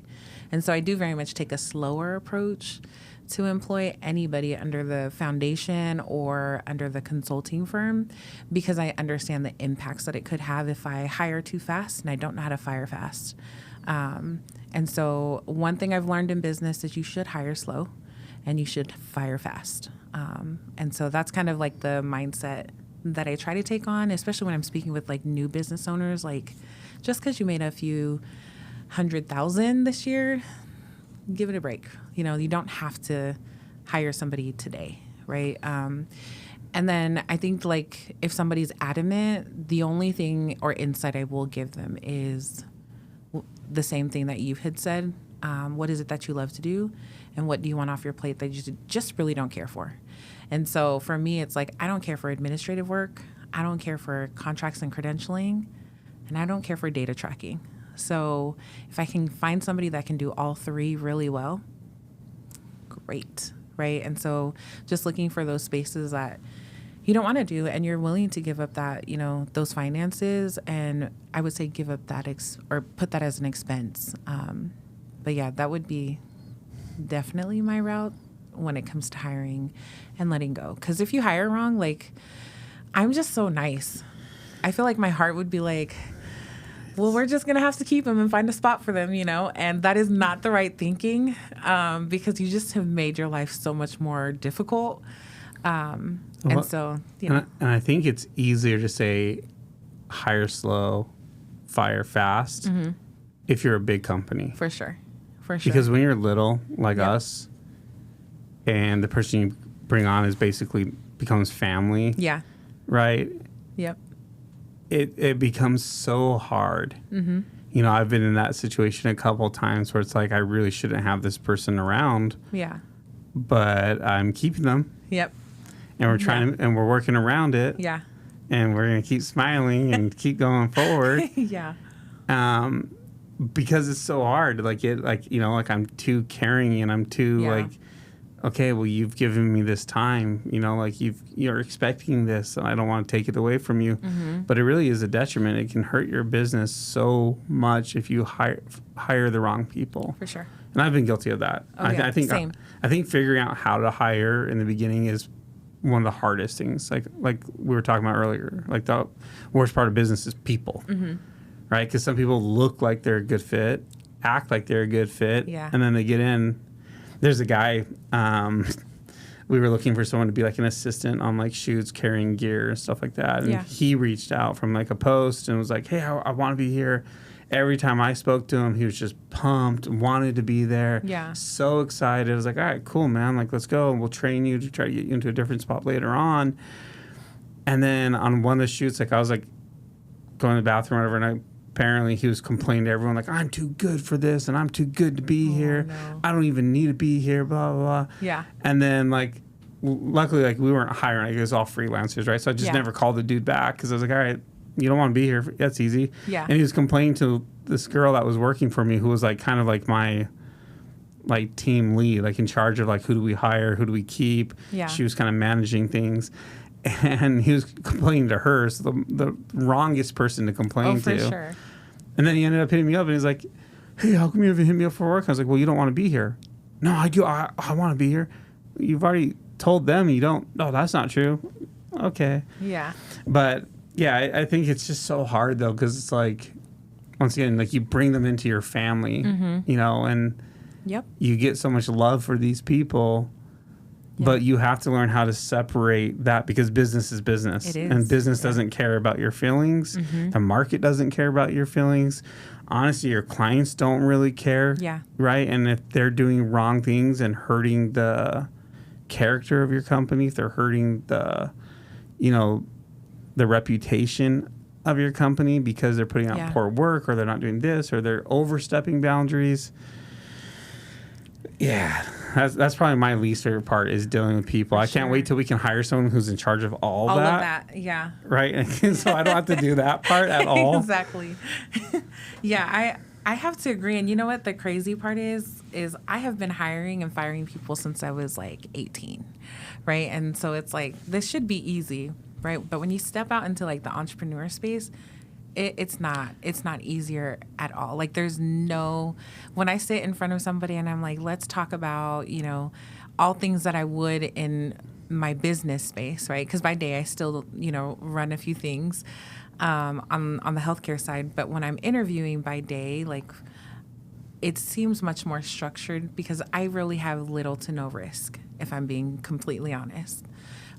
And so I do very much take a slower approach to employ anybody under the foundation or under the consulting firm because I understand the impacts that it could have if I hire too fast and I don't know how to fire fast. And so one thing I've learned in business is you should hire slow and you should fire fast. And so that's kind of like the mindset that I try to take on, especially when I'm speaking with like new business owners, like just because you made a few 100,000 this year, give it a break. You know, you don't have to hire somebody today, right? And then I think like if somebody's adamant, the only thing or insight I will give them is the same thing that you had said. What is it that you love to do? And what do you want off your plate that you just really don't care for? And so for me, it's like, I don't care for administrative work. I don't care for contracts and credentialing. And I don't care for data tracking. So if I can find somebody that can do all three really well, great, right? And so just looking for those spaces that you don't want to do and you're willing to give up that, you know, those finances. And I would say give up that or put that as an expense. But yeah, that would be definitely my route when it comes to hiring and letting go. Because if you hire wrong, like, I'm just so nice. I feel like my heart would be like, well, we're just going to have to keep them and find a spot for them, you know? And that is not the right thinking, because you just have made your life so much more difficult. And so, you know. And I think it's easier to say hire slow, fire fast if you're a big company. For sure. For sure. Because when you're little, like us, and the person you bring on is basically becomes family. Yeah. Right? Yep. It becomes so hard. Mm-hmm. You know, I've been in that situation a couple of times where it's like, I really shouldn't have this person around. Yeah. But I'm keeping them. Yep. And we're trying to, and we're working around it. Yeah. And we're going to keep smiling and keep going forward. Yeah. Because it's so hard. Like, you know, like I'm too caring and I'm too like, okay, well, you've given me this time, you know, like you're expecting this and I don't want to take it away from you. Mm-hmm. But it really is a detriment. It can hurt your business so much if you hire the wrong people. For sure. And I've been guilty of that. Oh, yeah. Same. I think figuring out how to hire in the beginning is one of the hardest things. Like we were talking about earlier, like the worst part of business is people, right? Because some people look like they're a good fit, act like they're a good fit, and then they get in. There's a guy, we were looking for someone to be like an assistant on like shoots, carrying gear and stuff like that. And he reached out from like a post and was like, hey, I want to be here. Every time I spoke to him, he was just pumped, wanted to be there. Yeah. So excited. I was like, all right, cool, man. Like, let's go. We'll train you to try to get you into a different spot later on. And then on one of the shoots, like I was like going to the bathroom or whatever, and apparently he was complaining to everyone like, I'm too good for this and I'm too good to be here. No. I don't even need to be here, blah, blah, blah. Yeah. And then like, luckily, like we weren't hiring. Like, it was all freelancers, right? So I just never called the dude back because I was like, all right, you don't want to be here. That's easy. Yeah. And he was complaining to this girl that was working for me who was like kind of like my like team lead, like in charge of like who do we hire, who do we keep. Yeah. She was kind of managing things. And he was complaining to her, so the wrongest person to complain to. For sure. And then he ended up hitting me up and he's like, hey, how come you haven't hit me up for work? I was like, well, you don't want to be here. No, I do. I want to be here. You've already told them you don't. No, that's not true. Okay. Yeah. But yeah, I think it's just so hard though, because it's like, once again, like you bring them into your family, you know, and you get so much love for these people. But you have to learn how to separate that because business is business. It is. And business doesn't care about your feelings. The market doesn't care about your feelings. Honestly, your clients don't really care. Yeah. Right? And if they're doing wrong things and hurting the character of your company, if they're hurting the, you know, the reputation of your company because they're putting out poor work or they're not doing this or they're overstepping boundaries. Yeah. That's probably my least favorite part is dealing with people. I can't wait till we can hire someone who's in charge of all that. All of that, yeah. Right? And so I don't have to do that part at all. Exactly. Yeah, I have to agree. And you know what the crazy part is I have been hiring and firing people since I was like 18, right? And so it's like, this should be easy, right? But when you step out into like the entrepreneur space, it's not easier at all. Like when I sit in front of somebody and I'm like, let's talk about, you know, all things that I would in my business space, right? Because by day I still, you know, run a few things on the healthcare side. But when I'm interviewing by day, like it seems much more structured because I really have little to no risk, if I'm being completely honest.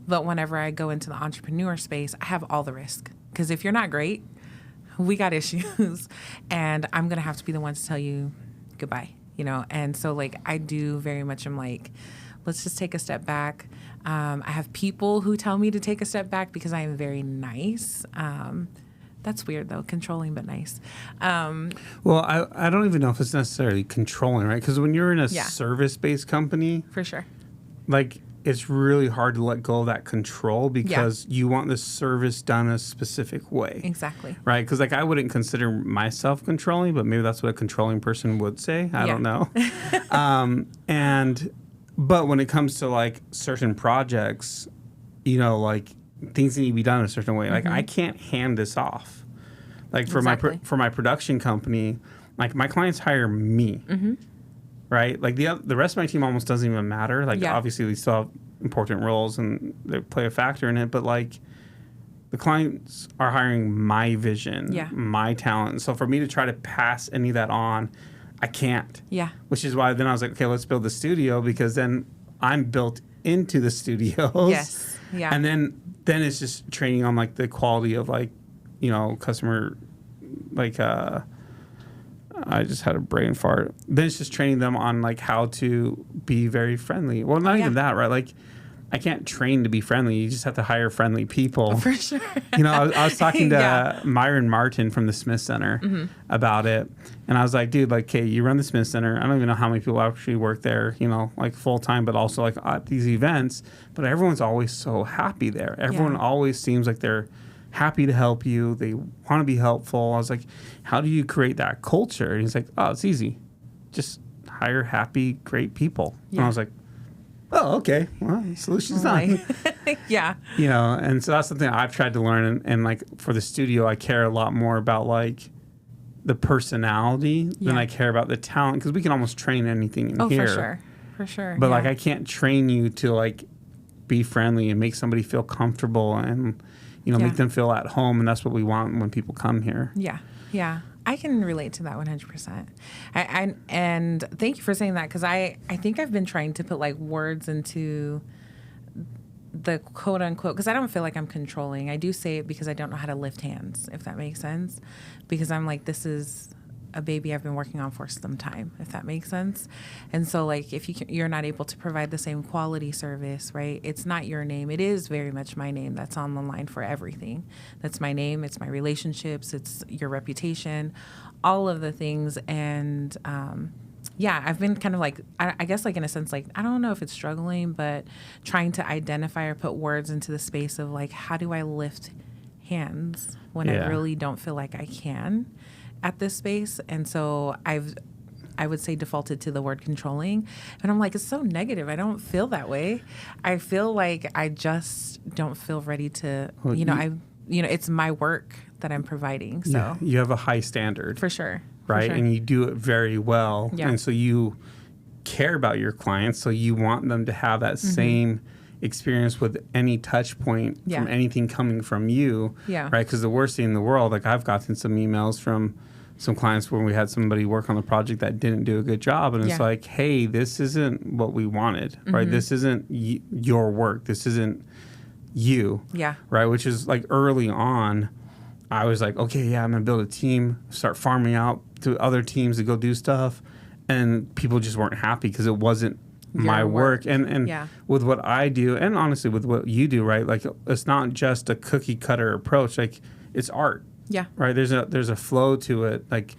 But whenever I go into the entrepreneur space, I have all the risk. Because if you're not great, we got issues. And I'm going to have to be the one to tell you goodbye, you know? And so, like, I do very much, I'm like, let's just take a step back. I have people who tell me to take a step back because I am very nice. That's weird, though, controlling but nice. Well, I don't even know if it's necessarily controlling, right? Because when you're in a service-based company, For sure. like, it's really hard to let go of that control because you want the service done a specific way. Exactly. Right? Because, like, I wouldn't consider myself controlling, but maybe that's what a controlling person would say. I don't know. But when it comes to, like, certain projects, you know, like, things need to be done a certain way. Like, I can't hand this off. Like, for my production company, like, my clients hire me. Right? Like, the rest of my team almost doesn't even matter. Like, obviously, they still have important roles and they play a factor in it. But, like, the clients are hiring my vision, my talent. And so for me to try to pass any of that on, I can't. Yeah. Which is why then I was like, okay, let's build the studio, because then I'm built into the studios. Yes. Yeah. And then it's just training on, like, the quality of, like, you know, customer, like, I just had a brain fart. Then it's just training them on, like, how to be very friendly. Well, not even that, right? Like, I can't train to be friendly. You just have to hire friendly people. For sure. You know, I was talking to Myron Martin from the Smith Center about it. And I was like, dude, like, okay, you run the Smith Center. I don't even know how many people actually work there, you know, like, full time, but also, like, at these events. But everyone's always so happy there. Everyone always seems like they're happy to help you. They want to be helpful. I was like, how do you create that culture? And he's like, oh, it's easy. Just hire happy, great people. And I was like, oh, okay. Well, the solution's done. Yeah. You know, and so that's something I've tried to learn. And like, for the studio, I care a lot more about, like, the personality than I care about the talent, because we can almost train anything in here. For sure. For sure. But like, I can't train you to, like, be friendly and make somebody feel comfortable and, you know, make them feel at home. And that's what we want when people come here. Yeah. Yeah. I can relate to that 100%. And thank you for saying that, because I think I've been trying to put, like, words into the quote unquote, because I don't feel like I'm controlling. I do say it because I don't know how to lift hands, if that makes sense. Because I'm like, this is a baby I've been working on for some time, if that makes sense. And so, like, if you're not able to provide the same quality service, right? It's not your name. It is very much my name that's on the line for everything. That's my name. It's my relationships. It's your reputation, all of the things. And I've been kind of like, I guess, like, in a sense, like, I don't know if it's struggling, but trying to identify or put words into the space of, like, how do I lift hands when I really don't feel like I can at this space. And so I would say defaulted to the word controlling. And I'm like, it's so negative. I don't feel that way. I feel like I just don't feel ready to, it's my work that I'm providing. So you have a high standard. For sure. Right? For sure. And you do it very well. Yeah. And so you care about your clients. So you want them to have that same experience with any touch point from anything coming from you. Yeah. Right? Because the worst thing in the world, like, I've gotten some emails from some clients where we had somebody work on the project that didn't do a good job. And it's like, hey, this isn't what we wanted. Right? This isn't your work. This isn't you. Yeah. Right? Which is, like, early on, I was like, okay, I'm going to build a team, start farming out to other teams to go do stuff. And people just weren't happy because it wasn't my work. And with what I do, and honestly with what you do, right? Like, it's not just a cookie cutter approach. Like, it's art. Yeah. Right? There's a flow to it. Like,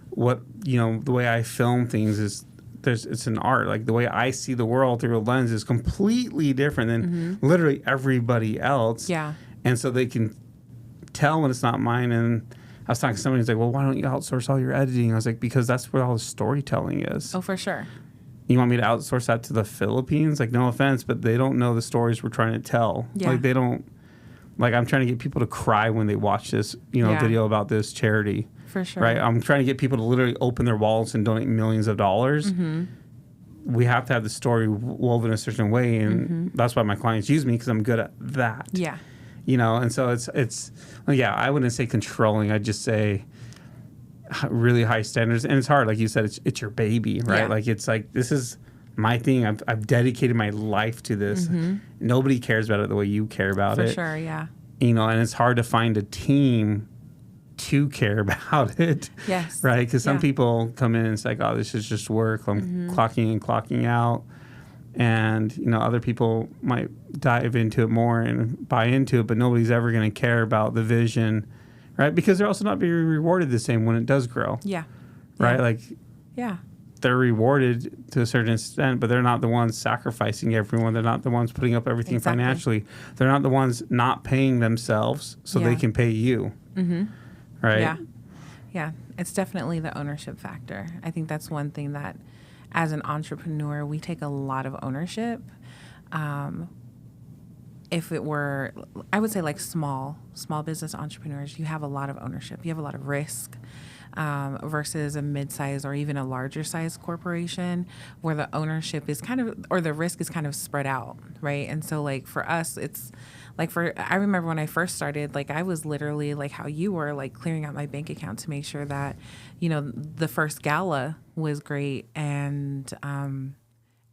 what, you know, the way I film things is it's an art. Like, the way I see the world through a lens is completely different than literally everybody else. Yeah. And so they can tell when it's not mine. And I was talking to somebody who's like, well, why don't you outsource all your editing? I was like, because that's where all the storytelling is. Oh, for sure. You want me to outsource that to the Philippines? Like, no offense, but they don't know the stories we're trying to tell. Yeah. Like, they don't, like, I'm trying to get people to cry when they watch this, video about this charity. For sure. Right? I'm trying to get people to literally open their wallets and donate millions of dollars. We have to have the story woven a certain way. And that's why my clients use me, because I'm good at that. Yeah. And so it's I wouldn't say controlling. I'd just say really high standards. And it's hard. Like you said, it's your baby, right? Yeah. Like, it's like, this is my thing. I've dedicated my life to this. Nobody cares about it the way you care about it. For sure, yeah. You know, and it's hard to find a team to care about it. Yes. Right? Because some people come in and it's like, oh, this is just work. I'm clocking in, clocking out. And, you know, other people might dive into it more and buy into it, but nobody's ever going to care about the vision, right? Because they're also not being rewarded the same when it does grow. Yeah. Right? Yeah. Like, yeah. they're rewarded to a certain extent, but they're not the ones sacrificing everyone. They're not the ones putting up everything financially. They're not the ones not paying themselves so they can pay you. Right? Yeah. Yeah. It's definitely the ownership factor. I think that's one thing that, as an entrepreneur, we take a lot of ownership. If it were, I would say, like small business entrepreneurs, you have a lot of ownership. You have a lot of risk. Versus a mid-size or even a larger size corporation where the ownership is kind of, or the risk is kind of spread out, right? And so like for us, it's like I remember when I first started, like I was literally like how you were, like clearing out my bank account to make sure that, you know, the first gala was great and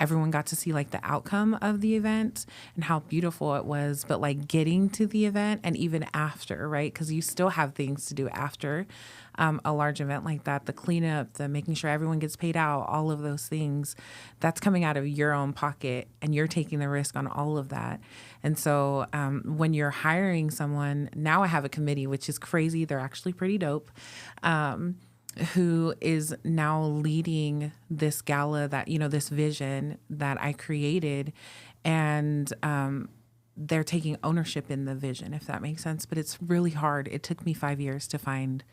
everyone got to see like the outcome of the event and how beautiful it was, but like getting to the event and even after, right? Because you still have things to do after a large event like that, the cleanup, the making sure everyone gets paid out, all of those things, that's coming out of your own pocket and you're taking the risk on all of that. And so when you're hiring someone, now I have a committee, which is crazy. They're actually pretty dope. Who is now leading this gala that, you know, this vision that I created, and they're taking ownership in the vision, if that makes sense. But it's really hard. It took me 5 years to find,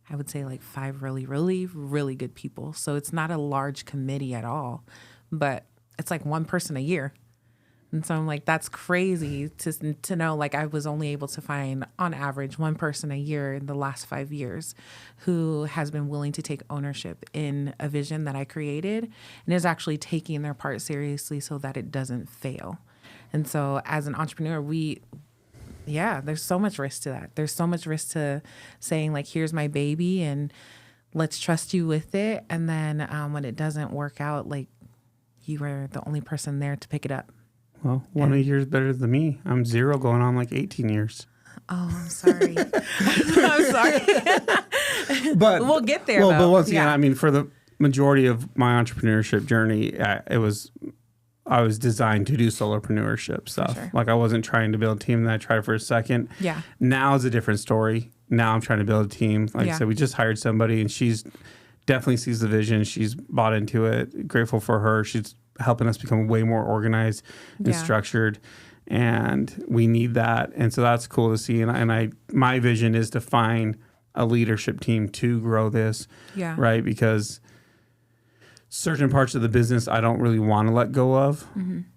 I would say, like 5 really, really, really good people. So it's not a large committee at all, but it's like one person a year. And so I'm like, that's crazy to know, like I was only able to find on average one person a year in the last 5 years who has been willing to take ownership in a vision that I created and is actually taking their part seriously so that it doesn't fail. And so as an entrepreneur, there's so much risk to that. There's so much risk to saying like, here's my baby and let's trust you with it. And then when it doesn't work out, like you are the only person there to pick it up. Well, 1 year is better than me. I'm 0 going on like 18 years. Oh, I'm sorry. I'm sorry. But we'll get there. Well, though. but once again, I mean, for the majority of my entrepreneurship journey, I was designed to do solopreneurship stuff. Sure. Like I wasn't trying to build a team. Then I tried for a second. Yeah. Now it's a different story. Now I'm trying to build a team. Like I said, we just hired somebody, and she's definitely sees the vision. She's bought into it. Grateful for her. She's helping us become way more organized and structured, and we need that. And so that's cool to see. And my vision is to find a leadership team to grow this, right? Because certain parts of the business I don't really want to let go of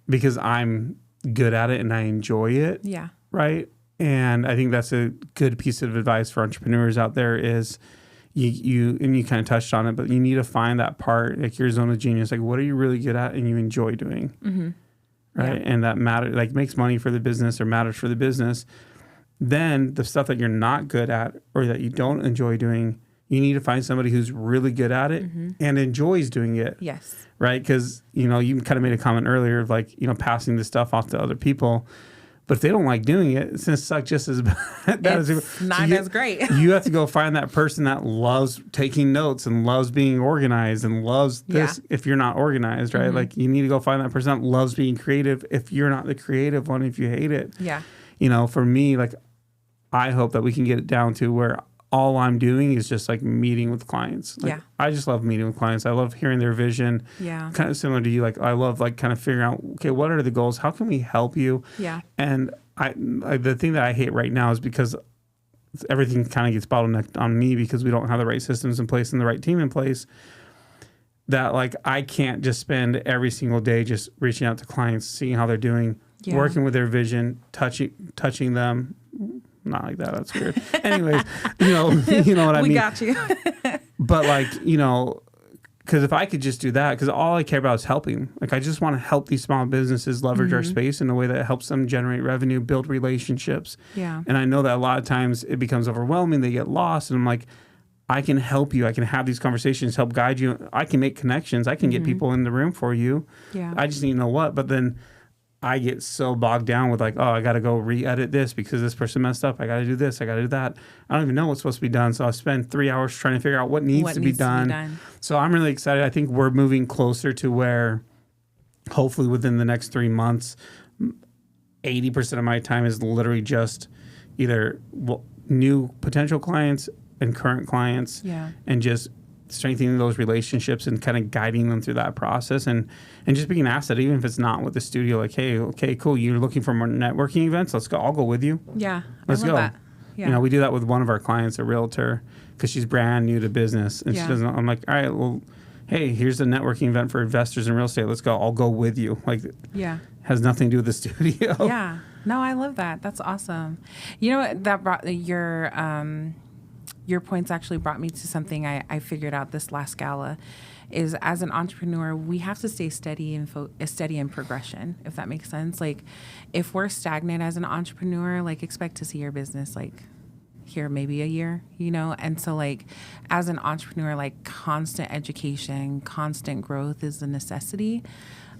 because I'm good at it and I enjoy it, right? And I think that's a good piece of advice for entrepreneurs out there is you kind of touched on it, but you need to find that part, like your zone of genius. Like, what are you really good at and you enjoy doing, right? Yeah. And that matters, like makes money for the business or matters for the business. Then the stuff that you're not good at or that you don't enjoy doing, you need to find somebody who's really good at it and enjoys doing it. Yes. Right? Because, you know, you kind of made a comment earlier of like, you know, passing this stuff off to other people. But if they don't like doing it, it's going to suck just as bad. It's not as great. You have to go find that person that loves taking notes and loves being organized and loves this if you're not organized, right? Like you need to go find that person that loves being creative if you're not the creative one, if you hate it. Yeah. You know, for me, like I hope that we can get it down to where all I'm doing is just like meeting with clients. Like, I just love meeting with clients. I love hearing their vision. Yeah. Kind of similar to you. Like I love like kind of figuring out, okay, what are the goals? How can we help you? Yeah. And the thing that I hate right now is because everything kind of gets bottlenecked on me because we don't have the right systems in place and the right team in place, that like I can't just spend every single day just reaching out to clients, seeing how they're doing, working with their vision, touching them. Not like that. That's weird. Anyways, you know what I mean? We got you. But like, you know, because if I could just do that, because all I care about is helping. Like I just want to help these small businesses leverage our space in a way that helps them generate revenue, build relationships. Yeah. And I know that a lot of times it becomes overwhelming. They get lost. And I'm like, I can help you. I can have these conversations, help guide you. I can make connections. I can get people in the room for you. Yeah. I just need to know what. But then I get so bogged down with like, oh, I got to go re-edit this because this person messed up. I got to do this. I got to do that. I don't even know what's supposed to be done. So I spend 3 hours trying to figure out what needs to be done. So I'm really excited. I think we're moving closer to where hopefully within the next 3 months, 80% of my time is literally just either new potential clients and current clients and just strengthening those relationships and kind of guiding them through that process and just being an asset, even if it's not with the studio, like, hey, okay, cool. You're looking for more networking events. Let's go. I'll go with you. Yeah. Let's go. That. Yeah. You know, we do that with one of our clients, a realtor, because she's brand new to business and she doesn't, I'm like, all right, well, hey, here's a networking event for investors in real estate. Let's go. I'll go with you. Like, has nothing to do with the studio. Yeah. No, I love that. That's awesome. You know what? That brought your points actually brought me to something I figured out this last gala is as an entrepreneur, we have to stay steady in progression, if that makes sense. Like if we're stagnant as an entrepreneur, like expect to see your business like here maybe a year, you know? And so like as an entrepreneur, like constant education, constant growth is a necessity.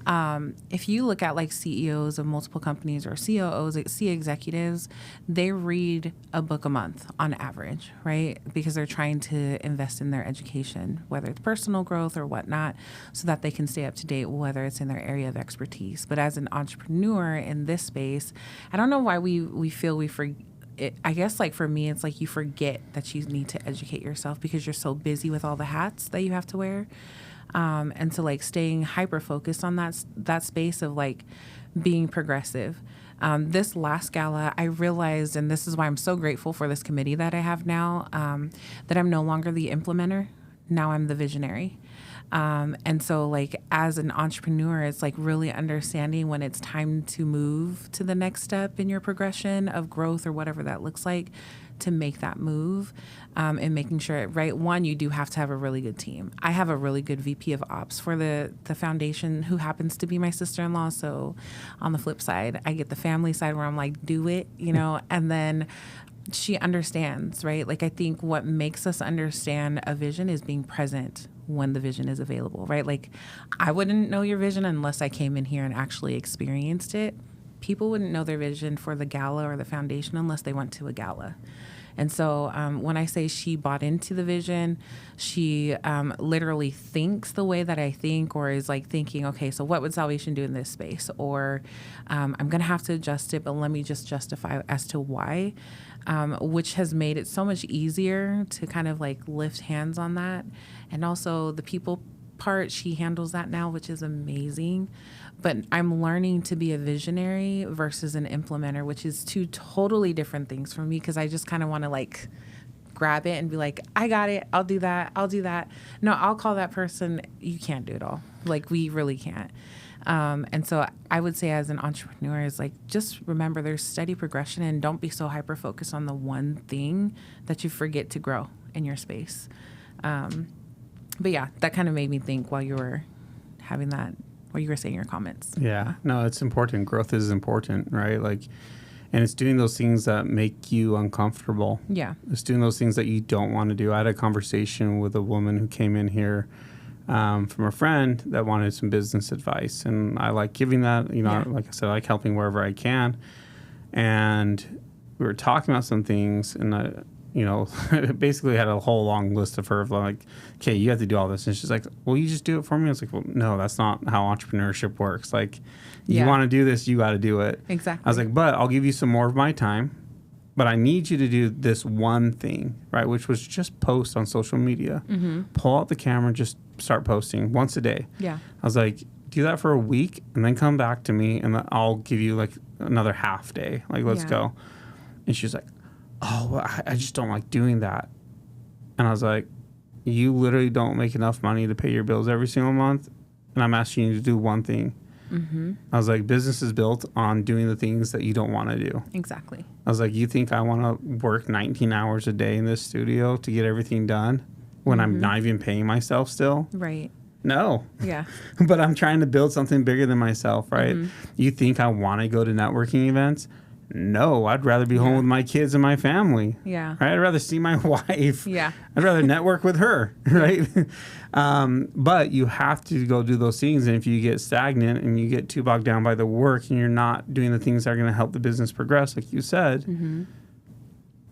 If you look at like CEOs of multiple companies or COOs, like C executives, they read a book a month on average, right? Because they're trying to invest in their education, whether it's personal growth or whatnot, so that they can stay up to date, whether it's in their area of expertise. But as an entrepreneur in this space, I don't know why we feel we forget. I guess like for me, it's like you forget that you need to educate yourself because you're so busy with all the hats that you have to wear. And so like staying hyper focused on that space of like being progressive. This last gala, I realized, and this is why I'm so grateful for this committee that I have now, that I'm no longer the implementer. Now I'm the visionary. And so like as an entrepreneur, it's like really understanding when it's time to move to the next step in your progression of growth or whatever that looks like, to make that move and making sure, right, one, you do have to have a really good team. I have a really good VP of ops for the foundation who happens to be my sister-in-law. So on the flip side, I get the family side where I'm like, do it, you know, and then she understands, right? Like I think what makes us understand a vision is being present when the vision is available, right? Like I wouldn't know your vision unless I came in here and actually experienced it. People wouldn't know their vision for the gala or the foundation unless they went to a gala. And so when I say she bought into the vision, she literally thinks the way that I think, or is like thinking, okay, so what would salvation do in this space? Or I'm going to have to adjust it, but let me just justify as to why, which has made it so much easier to kind of like lift hands on that. And also the people part, she handles that now, which is amazing. But I'm learning to be a visionary versus an implementer, which is two totally different things for me, because I just kind of want to like grab it and be like, I got it. I'll do that. I'll do that. No, I'll call that person. You can't do it all. Like we really can't. And so I would say as an entrepreneur is like, just remember there's steady progression and don't be so hyper focused on the one thing that you forget to grow in your space. But yeah, that kind of made me think while you were having that, while you were saying your comments. Yeah, no, it's important. Growth is important, right? Like, and it's doing those things that make you uncomfortable. Yeah. It's doing those things that you don't want to do. I had a conversation with a woman who came in here from a friend that wanted some business advice. And I like giving that, you know, like I said, I like helping wherever I can. And we were talking about some things, and I, you know, basically had a whole long list of her, like, okay, you have to do all this. And she's like, well, you just do it for me. I was like, well, no, that's not how entrepreneurship works. Like, you want to do this, you got to do it. Exactly. I was like, but I'll give you some more of my time, but I need you to do this one thing, right? Which was just post on social media. Mm-hmm. Pull out the camera, just start posting once a day. Yeah. I was like, do that for a week and then come back to me and I'll give you like another half day. Like, let's go. And she's like, oh, well, I just don't like doing that. And I was like, you literally don't make enough money to pay your bills every single month, and I'm asking you to do one thing. Mm-hmm. I was like, business is built on doing the things that you don't want to do. Exactly. I was like, you think I want to work 19 hours a day in this studio to get everything done when I'm not even paying myself still? Right. No. Yeah. But I'm trying to build something bigger than myself, right? You think I want to go to networking events? No, I'd rather be home with my kids and my family. Yeah. Right? I'd rather see my wife. Yeah. I'd rather network with her. Right? But you have to go do those things. And if you get stagnant and you get too bogged down by the work and you're not doing the things that are going to help the business progress, like you said, then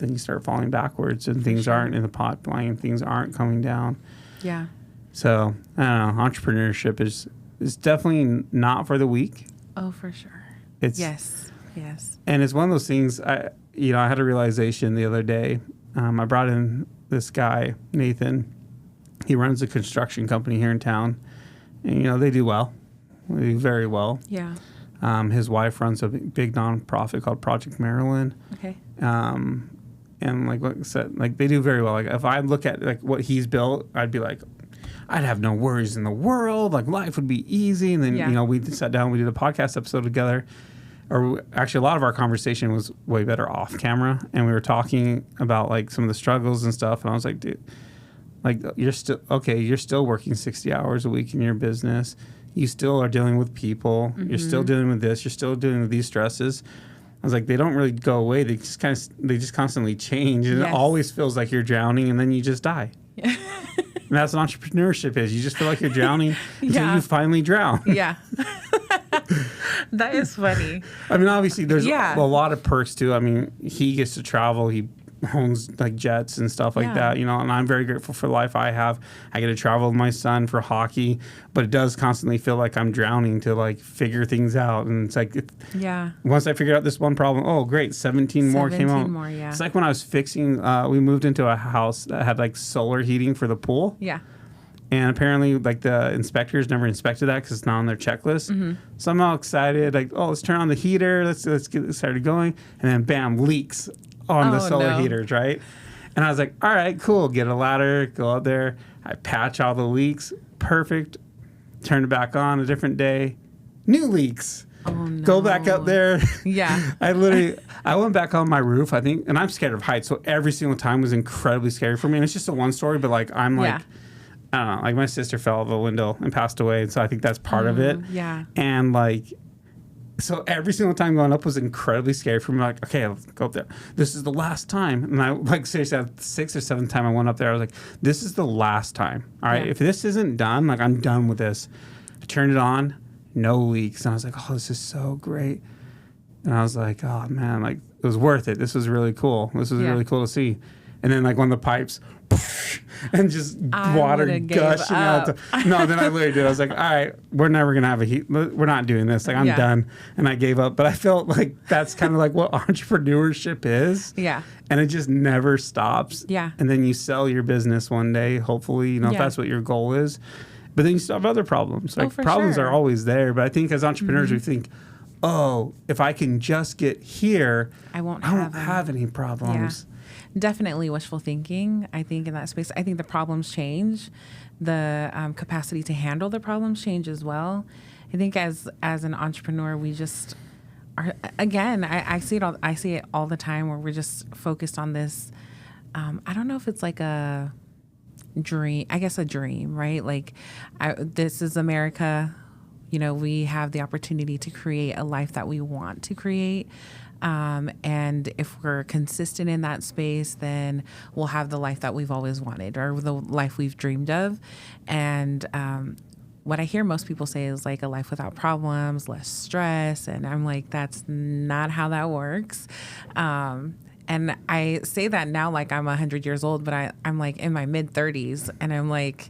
you start falling backwards and things aren't in the pipeline. Things aren't coming down. Yeah. So, I don't know. Entrepreneurship is definitely not for the weak. Oh, for sure. Yes. Yes. And it's one of those things, I had a realization the other day. I brought in this guy, Nathan. He runs a construction company here in town. And, they do well. They do very well. Yeah. His wife runs a big nonprofit called Project Maryland. Okay. And like I said, like they do very well. Like if I look at like what he's built, I'd be like, I'd have no worries in the world. Like life would be easy. And then, we sat down, we did a podcast episode together. Or actually, a lot of our conversation was way better off camera, and we were talking about like some of the struggles and stuff. And I was like, dude, like you're still working 60 hours a week in your business. You still are dealing with people. You're still dealing with this. You're still dealing with these stresses. I was like, they don't really go away. They just constantly change, and it always feels like you're drowning, and then you just die. Yeah. And that's what entrepreneurship is. You just feel like you're drowning until you finally drown. Yeah. That is funny. I mean, obviously, there's a lot of perks too. I mean, he gets to travel. He owns like jets and stuff like that, and I'm very grateful for the life I have. I get to travel with my son for hockey, but it does constantly feel like I'm drowning to like figure things out. And it's like, once I figured out this one problem, oh, great, 17 more came out. It's like when I was fixing, we moved into a house that had like solar heating for the pool. Yeah. And apparently, like, the inspectors never inspected that because it's not on their checklist. So I'm all excited, like, oh, let's turn on the heater. Let's get this started going. And then, bam, leaks on the solar heaters, right? And I was like, all right, cool. Get a ladder, go out there. I patch all the leaks. Perfect. Turn it back on a different day. New leaks. Oh, no. Go back up there. Yeah. I went back on my roof, I think, and I'm scared of heights. So every single time was incredibly scary for me. And it's just a one story, but, like, I'm like... I don't know, like my sister fell out of a window and passed away, and so I think that's part of it. Yeah. And like, so every single time going up was incredibly scary for me. Like, okay, I'll go up there. This is the last time. And I like seriously, the 6th or 7th time I went up there, I was like, this is the last time. All right, if this isn't done, like I'm done with this. I turned it on, no leaks, and I was like, oh, this is so great. And I was like, oh man, like it was worth it. This was really cool. This was really cool to see. And then like when the pipes. And just water gushing out. No, then I literally did. I was like, all right, we're never going to have a heat. We're not doing this. Like, I'm done. And I gave up. But I felt like that's kind of like what entrepreneurship is. Yeah. And it just never stops. Yeah. And then you sell your business one day, hopefully, if that's what your goal is. But then you still have other problems. Like, problems are always there. But I think as entrepreneurs, we think, oh, if I can just get here, I won't have any problems. Yeah. Definitely wishful thinking. I think in that space, I think the problems change. The capacity to handle the problems change as well. I think as an entrepreneur, we just are, again, I see it all the time where we're just focused on this. I don't know if it's like a dream, I guess a dream, right? Like this is America. We have the opportunity to create a life that we want to create. And if we're consistent in that space, then we'll have the life that we've always wanted or the life we've dreamed of. And what I hear most people say is like a life without problems, less stress. And I'm like, that's not how that works. And I say that now like I'm 100 years old, but I'm like in my mid-30s. And I'm like...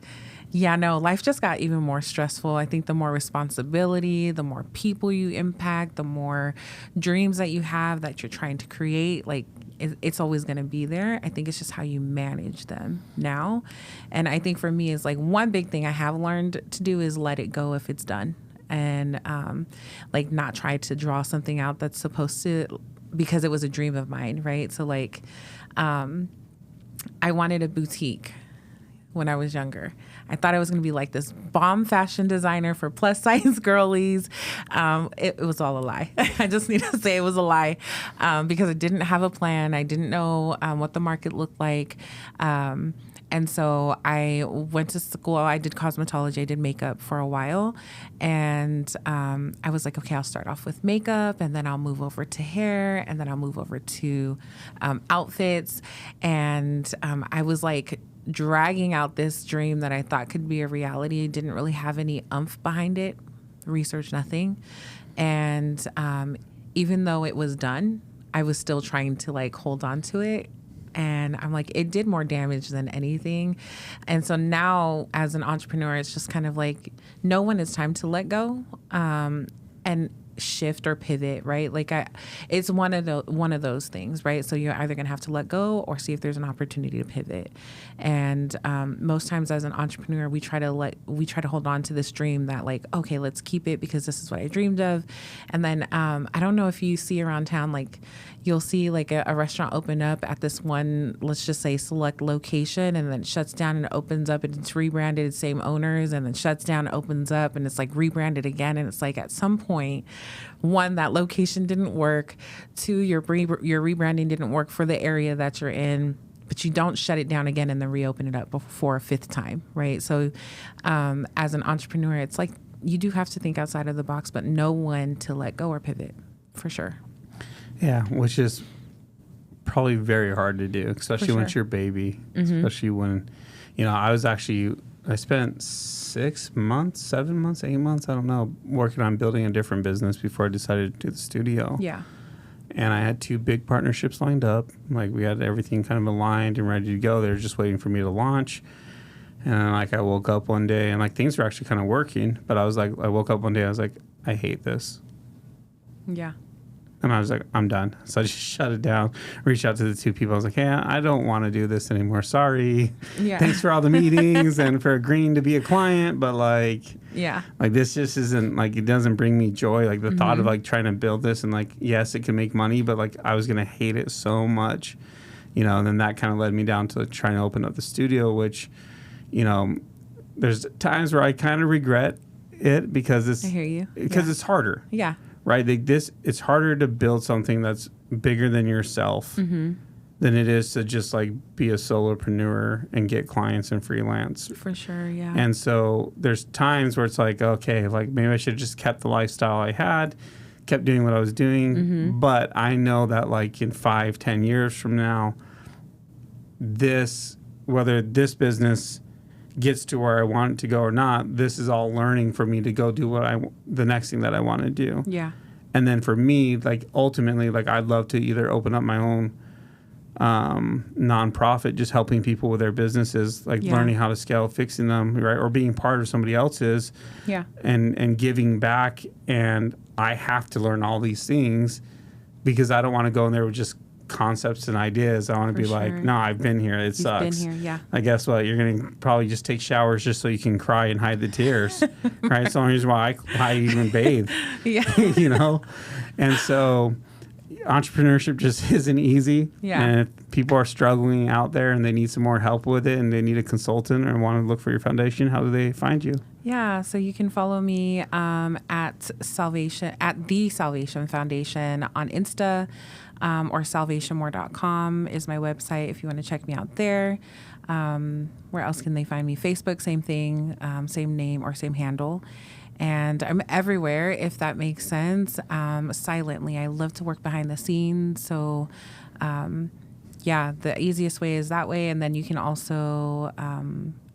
Yeah, no, life just got even more stressful. I think the more responsibility, the more people you impact, the more dreams that you have that you're trying to create, like it's always going to be there. I think it's just how you manage them now. And I think for me is like one big thing I have learned to do is let it go if it's done. And like not try to draw something out that's supposed to, because it was a dream of mine, right? So like I wanted a boutique when I was younger. I thought I was going to be like this bomb fashion designer for plus size girlies. It was all a lie. I just need to say it was a lie because I didn't have a plan. I didn't know what the market looked like. And so I went to school. I did cosmetology. I did makeup for a while. And I was like, okay, I'll start off with makeup, and then I'll move over to hair, and then I'll move over to outfits. And I was like dragging out this dream that I thought could be a reality. Didn't really have any oomph behind it, research, nothing. And even though it was done, I was still trying to like hold on to it. And I'm like, it did more damage than anything. And so now as an entrepreneur, it's just kind of like, know when it's time to let go and shift or pivot, right? Like it's one of those things, right? So you're either going to have to let go or see if there's an opportunity to pivot. And most times as an entrepreneur, we try to hold on to this dream that like, okay, let's keep it because this is what I dreamed of. And then I don't know if you see around town, like you'll see like a restaurant open up at this one, let's just say select location, and then it shuts down and it opens up and it's rebranded, same owners, and then shuts down, opens up, and it's like rebranded again. And it's like at some point, one, that location didn't work. Two, your rebranding didn't work for the area that you're in, but you don't shut it down again and then reopen it up for a fifth time, right? So as an entrepreneur, it's like you do have to think outside of the box, but know when to let go or pivot, for sure. Yeah, which is probably very hard to do, especially when it's your baby, especially when, I spent 6 months, 7 months, 8 months, I don't know, working on building a different business before I decided to do the studio. Yeah. And I had 2 big partnerships lined up. Like we had everything kind of aligned and ready to go. They were just waiting for me to launch. And like I woke up one day and like things were actually kind of working, but I woke up one day, I was like, I hate this. Yeah. And I was like, I'm done. So I just shut it down, reached out to the 2 people. I was like, hey, I don't want to do this anymore. Sorry. Yeah. Thanks for all the meetings and for agreeing to be a client. But like this just isn't like, it doesn't bring me joy. Like the thought of like trying to build this and like, yes, it can make money, but like I was going to hate it so much, and then that kind of led me down to trying to open up the studio, which, there's times where I kind of regret it because I hear you. Because it's harder. Yeah. Right, it's harder to build something that's bigger than yourself than it is to just like be a solopreneur and get clients and freelance. For sure, yeah. And so there's times where it's like, okay, like maybe I should have just kept the lifestyle I had, kept doing what I was doing. But I know that like in 5-10 years from now, whether this business gets to where I want it to go or not, this is all learning for me to go do the next thing that I want to do. Yeah. And then for me, like ultimately, like I'd love to either open up my own nonprofit, just helping people with their businesses, like learning how to scale, fixing them, right, or being part of somebody else's, and giving back. And I have to learn all these things because I don't want to go in there with just concepts and ideas. I want to be like, no, I've been here. It sucks. You've been here, yeah. I guess what? You're going to probably just take showers just so you can cry and hide the tears, right? It's the only reason why I even bathe, And so entrepreneurship just isn't easy. Yeah. And if people are struggling out there and they need some more help with it and they need a consultant or want to look for your foundation, how do they find you? Yeah, so you can follow me at the Salvation Foundation on Insta, or salvationmore.com is my website if you want to check me out there. Where else can they find me? Facebook, same thing, same name or same handle. And I'm everywhere, if that makes sense, silently. I love to work behind the scenes. So, the easiest way is that way. And then you can also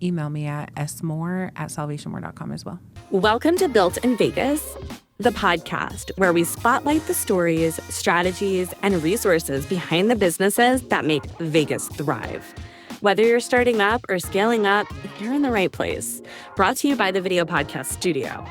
email me at smore@salvationmore.com as well. Welcome to Built in Vegas, the podcast where we spotlight the stories, strategies, and resources behind the businesses that make Vegas thrive. Whether you're starting up or scaling up, you're in the right place. Brought to you by the Video Podcast Studio.